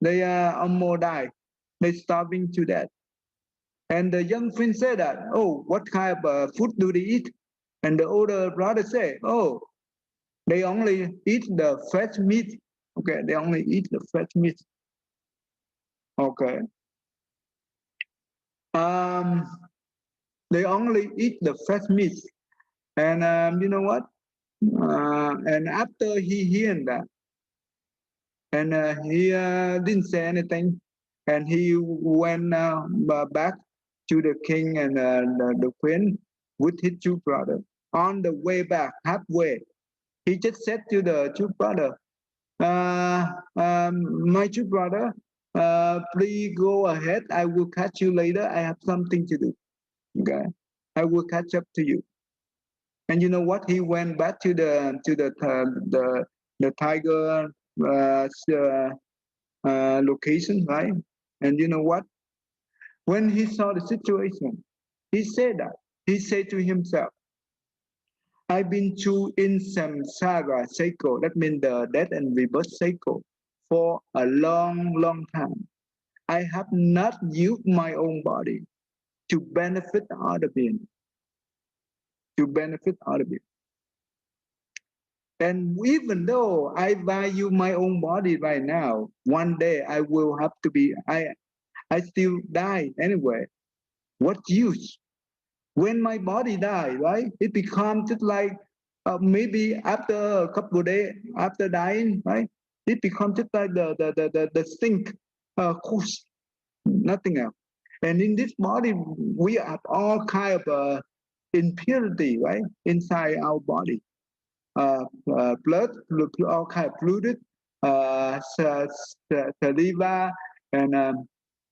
They almost died. They starving to death. And the young prince said that, oh, what kind of food do they eat? And the older brother said, oh, they only eat the fresh meat. Okay, they only eat the fresh meat. Okay. They only eat the fresh meat. And you know what? And after he heard that, and he didn't say anything, and he went back to the king and the queen with his 2 brothers. On the way back, halfway, he just said to the 2 brothers, my 2 brother, please go ahead. I will catch you later. I have something to do. Okay, I will catch up to you. And you know what? He went back to the tiger location, right? And you know what? When he saw the situation, he said that. He said to himself, I've been through in samsara cycle, that means the death and rebirth cycle, for a long, long time. I have not used my own body to benefit other beings. To benefit other beings. And even though I value my own body right now, one day I will have to be, I still die anyway. What use? When my body dies, right? It becomes just like maybe after a couple of days after dying, right? It becomes just like the stink, nothing else. And in this body, we have all kind of impurity, right? Inside our body. Blood, all kind of fluid, saliva, and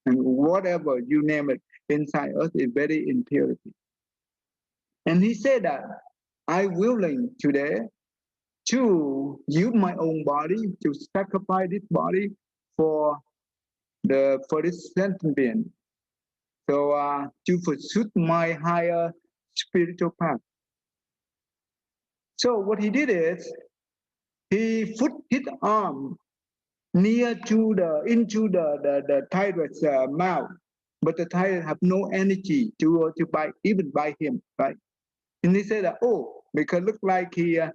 whatever you name it inside us is very impurity. And he said that I'm willing today to use my own body to sacrifice this body for this sentient being. So to pursue my higher spiritual path. So what he did is he put his arm near to into the tiger's mouth, but the tiger have no energy to bite, even bite him, right? And he said that, oh, because look like the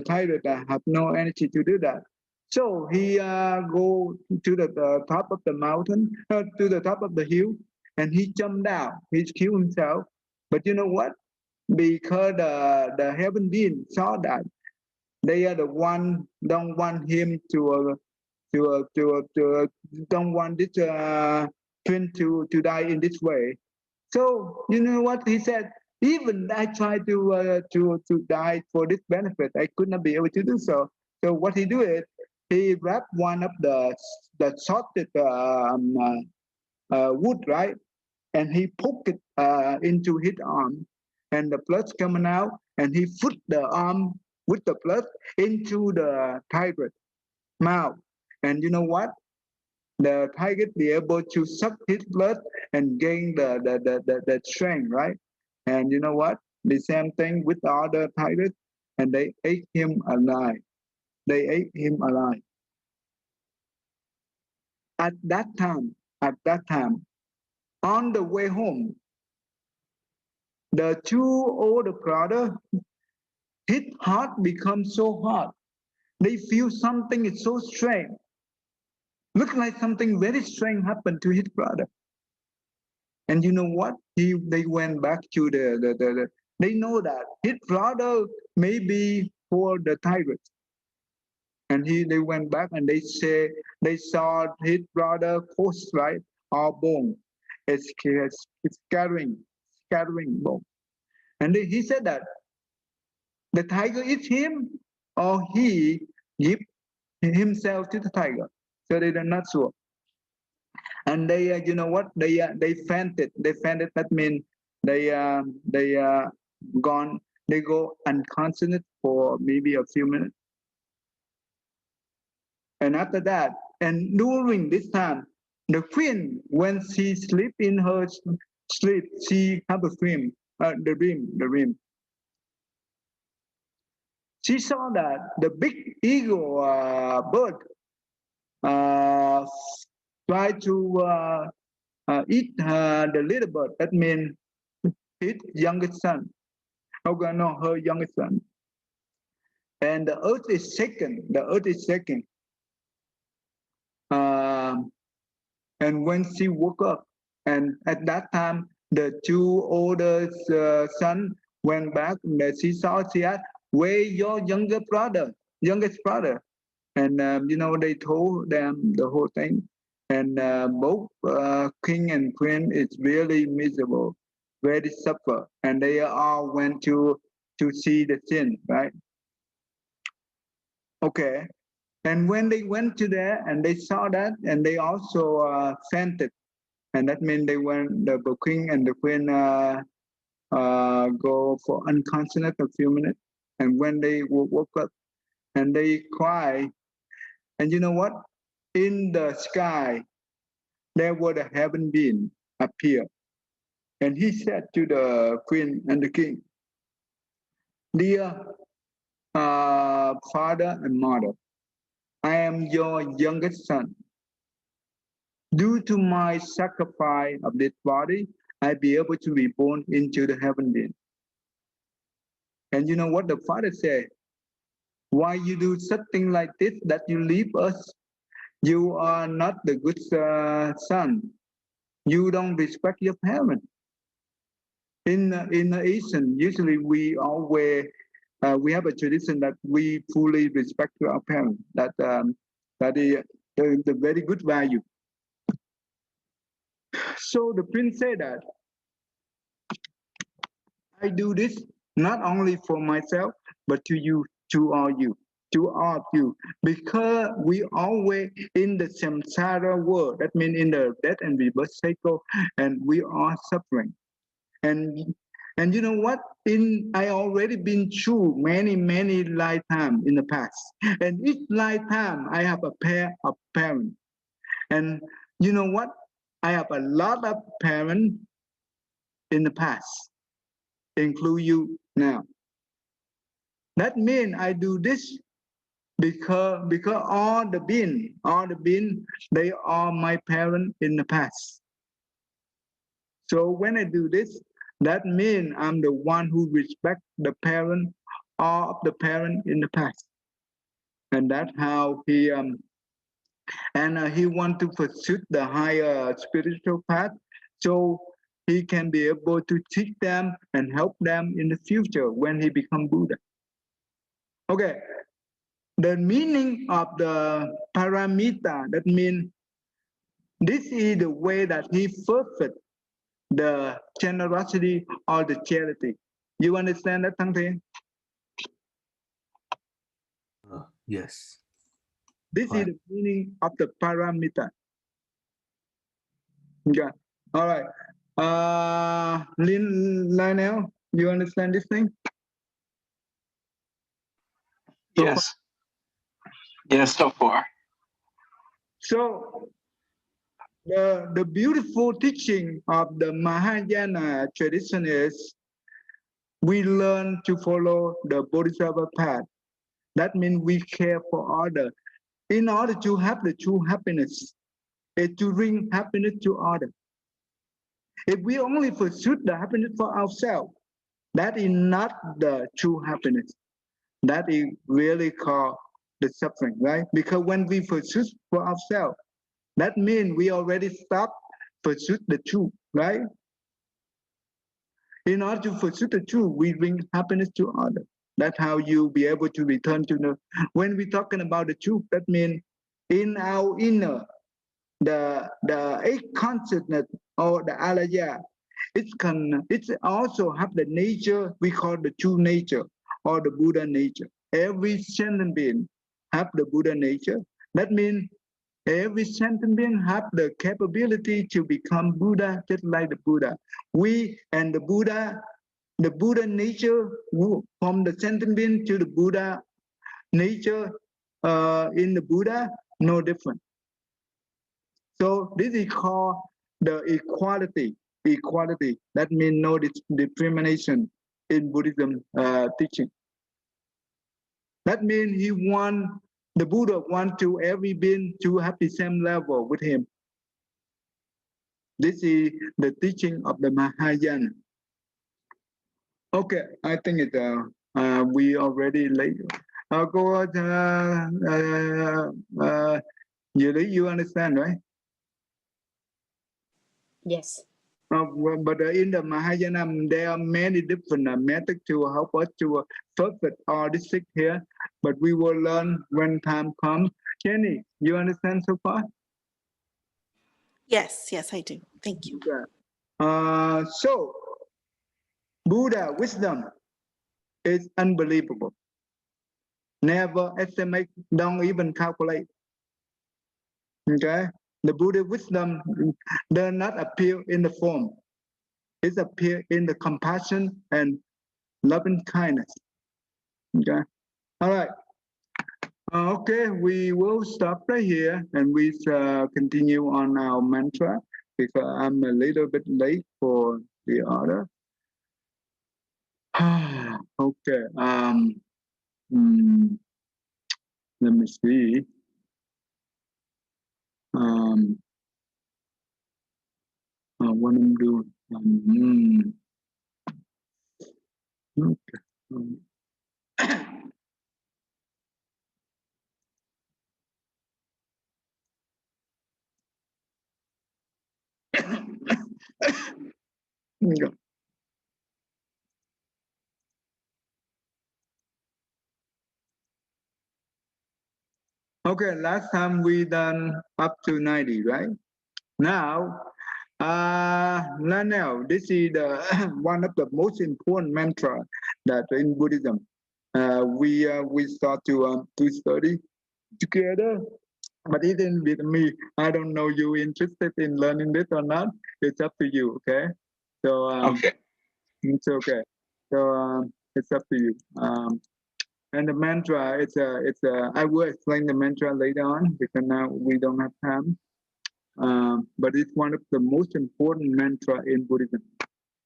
tiger have no energy to do that. So he go to the top of the mountain, to the top of the hill, and he jumped down. He killed himself. But you know what? Because the heaven being saw that, they are the one don't want him to don't want this twin to die in this way. So you know what he said? Even I tried to die for this benefit, I could not be able to do so. So what he do is he wrapped one of the salted wood, right, and he poked it into his arm, and the blood's coming out, and he put the arm with the blood into the tiger's mouth. And you know what? The tiger be able to suck his blood and gain the strength, right? And you know what? The same thing with the other tigers, and they ate him alive. They ate him alive. At that time, on the way home, the two older brothers, his heart becomes so hot. They feel something is so strange. Look like something very strange happened to his brother. And you know what? They went back to they know that his brother may be for the tigers. And they went back and they saw his brother corpse, right? Or bone. It's scattering bone. And he said that the tiger eats him or he give himself to the tiger. So they are not sure. And they, you know what? They fainted. They fainted. That means they gone. They go unconscious for maybe a few minutes. And after that, and during this time, the queen, when she sleep in her sleep, she have a dream, the dream. She saw that the big eagle bird try to eat the little bird. That means his youngest son. Okay, no, her youngest son. And the earth is shaken. The earth is shaking. And when she woke up, and at that time, the two oldest son went back, and she saw, she asked, where your youngest brother? And you know, they told them the whole thing. And both king and queen is really miserable, very suffer, and they all went to see the scene, right? Okay. And when they went to there and they saw that, and they also fainted, and that means they went, the king and the queen go for unconscious a few minutes, and when they woke up, and they cry, and you know what? In the sky, there was a heaven being appear, and he said to the queen and the king, dear father and mother, I am your youngest son. Due to my sacrifice of this body, I be able to be born into the heaven being. And you know what the father said? Why you do something like this, that you leave us? You are not the good son. You don't respect your parents. In Asian, usually we always we have a tradition that we fully respect our parents. That is the very good value. So the prince said that I do this not only for myself, but to you, to all of you, because we always in the samsara world. That means in the death and rebirth cycle, and we are suffering. And you know what? I already been through many lifetimes in the past, and each lifetime I have a pair of parents. And you know what? I have a lot of parents in the past, include you now. That means I do this because all the being, they are my parents in the past. So when I do this, that means I'm the one who respects the parent, all of the parents in the past. And that's how he he want to pursue the higher spiritual path, so he can be able to teach them and help them in the future when he become Buddha. Okay, the meaning of the paramita, that means this is the way that he perfect the generosity or the charity. You understand that, Thang Thien? Yes. This Right. is the meaning of the paramita. Yeah. All right. Lionel, you understand this thing? So far? Yes. Yes, so far. So the beautiful teaching of the Mahayana tradition is we learn to follow the Bodhisattva path. That means we care for others. In order to have the true happiness, is to bring happiness to others. If we only pursue the happiness for ourselves, that is not the true happiness. That is really called the suffering, right? Because when we pursue for ourselves, that means we already stop pursue the truth, right? In order to pursue the truth, we bring happiness to others. That's how you be able to return to the. When we're talking about the truth, that means in our inner, the eight consciousness or the alaya, it's also have the nature we call the true nature or the Buddha nature. Every sentient being have the Buddha nature. That means every sentient being have the capability to become Buddha, just like the Buddha. We and the Buddha nature from the sentient being to the Buddha nature in the Buddha, no different. So this is called the equality. Equality. That means no discrimination in Buddhism teaching. That means the Buddha want to every being to have the same level with him. This is the teaching of the Mahayana. Okay, I think we already late. Cô Dự Lý, you understand, right? Yes. But in the Mahayana, there are many different methods to help us to perfect all this thing here. But we will learn when time comes. Jenny, you understand so far? Yes, yes, I do. Thank you. Okay. So, Buddha wisdom is unbelievable. Never estimate, don't even calculate. Okay? The Buddha wisdom does not appear in the form. It appears in the compassion and loving kindness. Okay? All right. Okay, we will stop right here and we continue on our mantra because I'm a little bit late for the order. Okay. Let me see. What I'm doing. Okay. Yeah. Okay, last time we done up to 90, right? Now, now this is the one of the most important mantra that in Buddhism we start to study together. But it isn't with me. I don't know you interested in learning this or not. It's up to you. Okay. So Okay. it's okay. So it's up to you. And the mantra, I will explain the mantra later on because now we don't have time. But it's one of the most important mantra in Buddhism.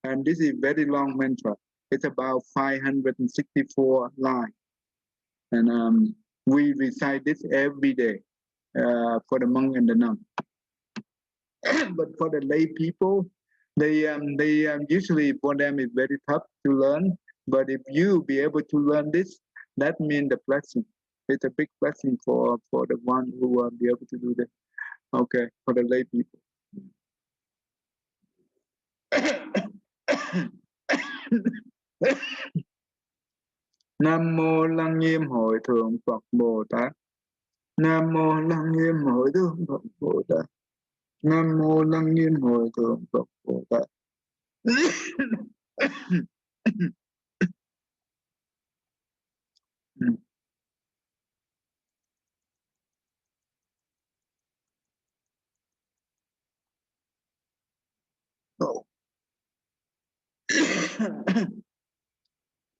And this is very long mantra. It's about 564 lines. And we recite this every day for the monk and the nun. But for the lay people, they usually for them it's very tough to learn. But if you be able to learn this, that means the blessing. It's a big blessing for the one who will be able to do this. Okay, for the lay people. Nam mô Lăng Nghiêm Hội Thượng Phật Bồ Tát. Nam mô Lăng Nghiêm Hội Thượng Phật Bồ Tát. Nam mô Lăng Nghiêm Hội Thượng Phật Bồ Tát. Oh.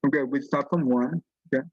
Okay, we start from 1. Okay.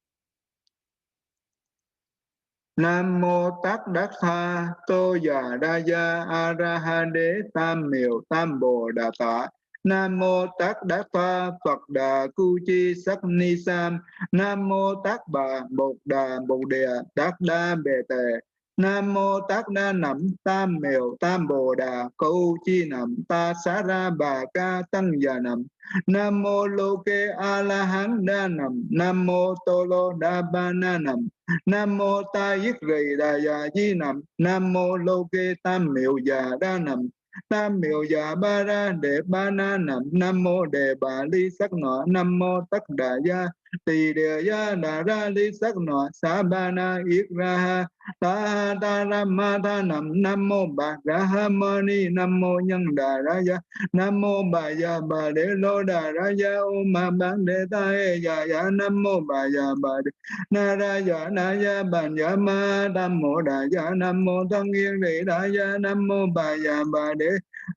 Nam mô Tát Đát Tha Tô Già Đa Gia A Ra Ha Đế Tam Miệu Tam Bồ Đà Tát. Nam mô Tát Đát Tha Phật Đà Cu Chi Sắc Ni Sam. Nam mô Tát Bà Bột Đà Bồ Đề Tát Đa Bề Tề. Nam mô Tát Đa Nẵm Tam Miệu Tam Bồ Đà Cu Chi Nẵm Ta Xá Ra Bà Ca Tăng Già Nẵm. Nam mô Lô Kê A La Hán Đa Nẵm. Nam mô Tô Lô Đa Ba Na Nẵm. Nam mô Ta Yết Rì Đà Già Di Nằm. Nam mô Lô Kê Tam Miệu Già Đa Nằm. Tam Miệu Già Ba Ra Đệ Ba Na Nằm. Nam mô Đề Bà Ly Sắc Nọ. Nam mô Tất Đà Gia Tỳ Đề Gia Đà Ra Ly Sắc Nọ. Xá Ba Na Yết Ra Ha Ta Ha Ta Ra Ma Ta Nằm. Nam mô Bạc Ra Ha Mơ Ni. Nam mô Nhân Đà Ra Gia. Nam mô Bà Già Bà Đế Lô Đà Ra Gia Ô Ma Bán Đế Ta E Già Già. Nam mô Bà Già Bà Đế Na Ra Già Na Gia Bàn Già Ma Tam Mô Đà Gia. Nam mô Tăng Yên Đế Đà Gia. Nam mô Bà Già Bà Đế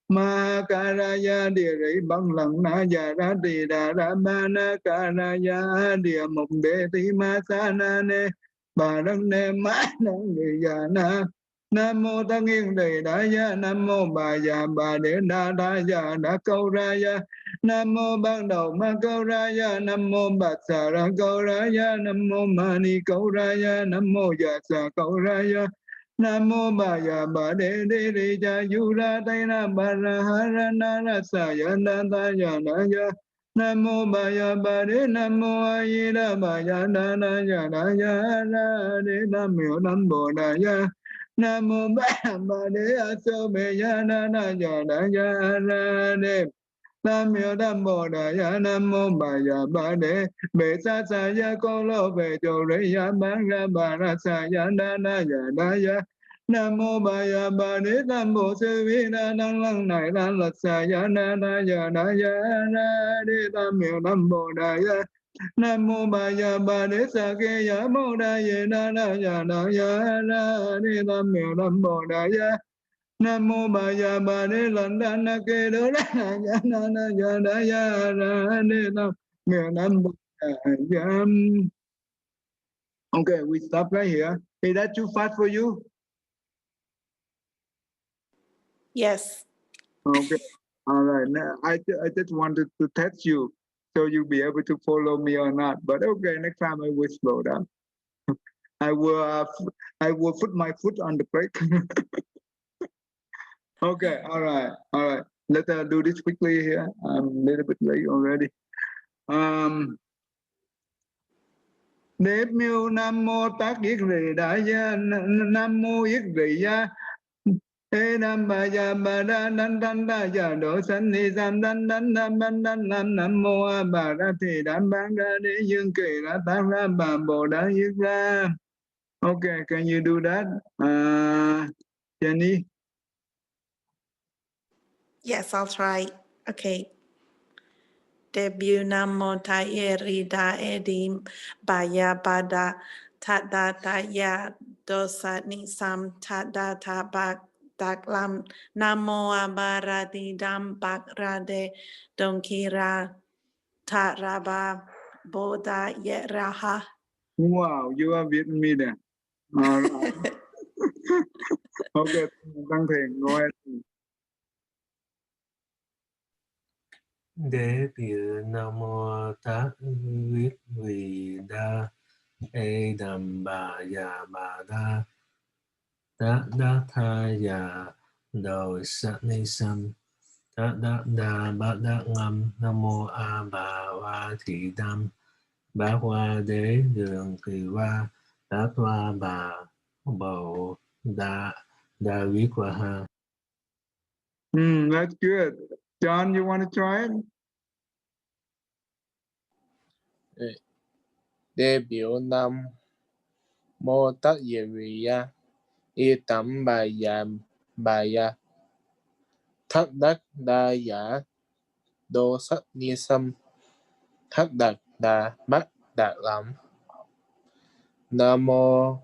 Ma Ca Ra Gia Địa Rỉ Bằng Lặng Na Già Ra Tỳ Đà Ra Ba Na Ca Ra Gia Địa Mục Đế Tí Ma Sa Na Nê Bà Đăng Nê Ma Đăng Địa Già Na. Nam mô Tăng Yên Đế Đà Gia. Nam mô Bà Già Bà Đế Đà Đà Gia Đà Câu Ra Gia. Nam mô Ban Đầu Ma Câu Ra Gia. Nam mô Bát Xà Ra Câu Ra Gia. Nam mô Ma Ni Câu Ra Gia. Nam mô Dạ Xà Câu Ra Gia. Nam mô Bà Già Bà Đế Đế Ri Cha Yu Ra Tây Na Ba Ra Ha Ra Na Ra Sa Ya Na Ta Ya Na Ya. Nam mô Bà Già Bà Đế. Nam mô A Di Đà Bà Già Đà Na Ya Na Ya Ra Đế Nam Miệu Nam Bồ Đà Ya. Nam mô Bà Đế A Sô Bê Ya Na Na Ya Na Ya Ra Đế Nam Miệu Nam Bồ Đà Ya. Nam mô Bà Già Bà Đế Bệ Sa Sa Ya Cô Lô Bệ Chô Rê Ya Bán Ra Bà Ra Sa Ya Đa Na Ya Đa Ya. Nam mô Bà Già Bà Đế Tam Bồ Sư Vi Đa Năng Lăng Nại La Lật Sa Ya Na Na Ya Đa Ya Ra Đế Tam Miệu Nam Bồ Đà Ya. Nam mô Bà Già Bà Đế Sa Kê Ya Mô Đa Ye Na Na Ya Na Ya Ra Đế Tam Miệu Nam Bồ Đà Ya. Nam mô Bà Già Bà Đế Lận Đa Na Kê Đô Đa Ya Na Na Ya Đa Ya Ra Đế Tam Miệu Nam Bồ Đà Ya. Okay, we stop right here. Is that too fast for you? Yes. Okay. All right. Now, I just wanted to test you so you'll be able to follow me or not. But okay, next time I will slow down. I will put my foot on the brake. Okay. All right. All right. Let's do this quickly here. I'm a little bit late already. Đếp miêu Nam mô Tát Yết Rì Đà Gia. Nam mô Yết Rì Gia. Ê Nam Bà Già Bà Đa Đan Đan Đa Già Độ Sanh Ni Sam Đan Đan Đan Đan Đan Nam Nam Mô A Bà Ra Thì Đan Bán Ra Đế Dương Kỳ Ra Tát Ra Bà Bồ Đà Yết Ra. Okay, can you do that, Jenny? Yes, I'll try. Okay. Debut Namo Tayeri Da Edim Baya Bada Tada Taya Dosa Nisam Tada Tabak Daklam Namo Abaradi Dam Bakrade Donkira Taraba Boda Yeraha. Wow, you are with me there. All right. Okay, Tăng Thiền, go ahead. Đế biểu Nam mô Tát Yết Rì Đa Ê Đàm Bà Già Bà Đa Tát Đát Tha Già Đầu Sát Ni Sam Tát Đát Đà Bát Đát Ngâm. Nam mô A Bà Wa Thị Đam Bá Hoa Đế Đường Kỳ Hoa Tát Hoa Bà Bồ Đà Đà Viết Hoa Ha. That's good. John, you want to try it? Đề biểu Nam mô Tát Yết Rì Ya Y Tẩm Bà Ya Thất Đắc Đa Giả Đô Sắc Ni Sam Thất Đạt Đà Bát Đạt Lắm. Nam mô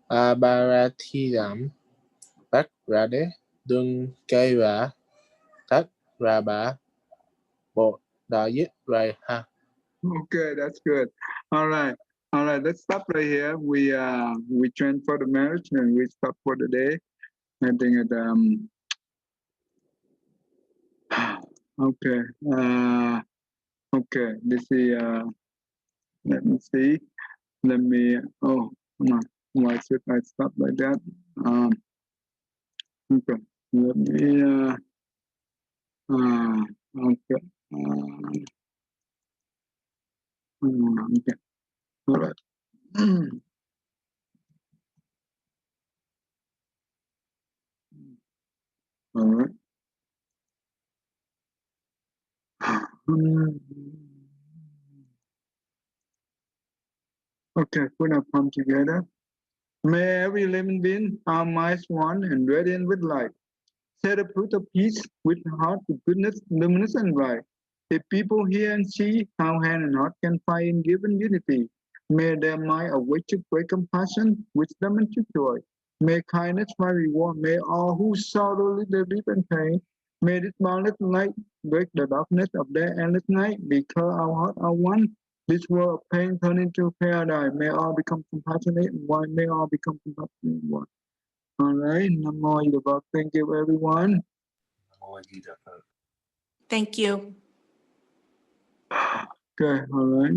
A Ba Ra Thi Đàm Bát Ra Đế Đương Cây Ra Tát Ra Bà Bồ đã dứt rồi ha. Okay, that's good. All right. Let's stop right here. We train for the marriage and we stop for the day. I think it okay. Okay. Let me see. Oh, no. Why should I stop like that? Okay. Let me okay. Okay. All right. All right. Okay, put our palm together. May every living being, our minds one and radiant with light. Set a fruit of peace with heart of goodness, luminous and bright. If people hear and see how hand and heart can find in given unity, may their mind awake to great compassion, wisdom and to joy. May kindness find reward. May all who sorrow live deep and pain. May this boundless light break the darkness of their endless night. Because our hearts are one, this world of pain turn into paradise. May all become compassionate and one. May all become compassionate and one. All right, Namo Yidabak. Thank you, everyone. Thank you. Okay, all right.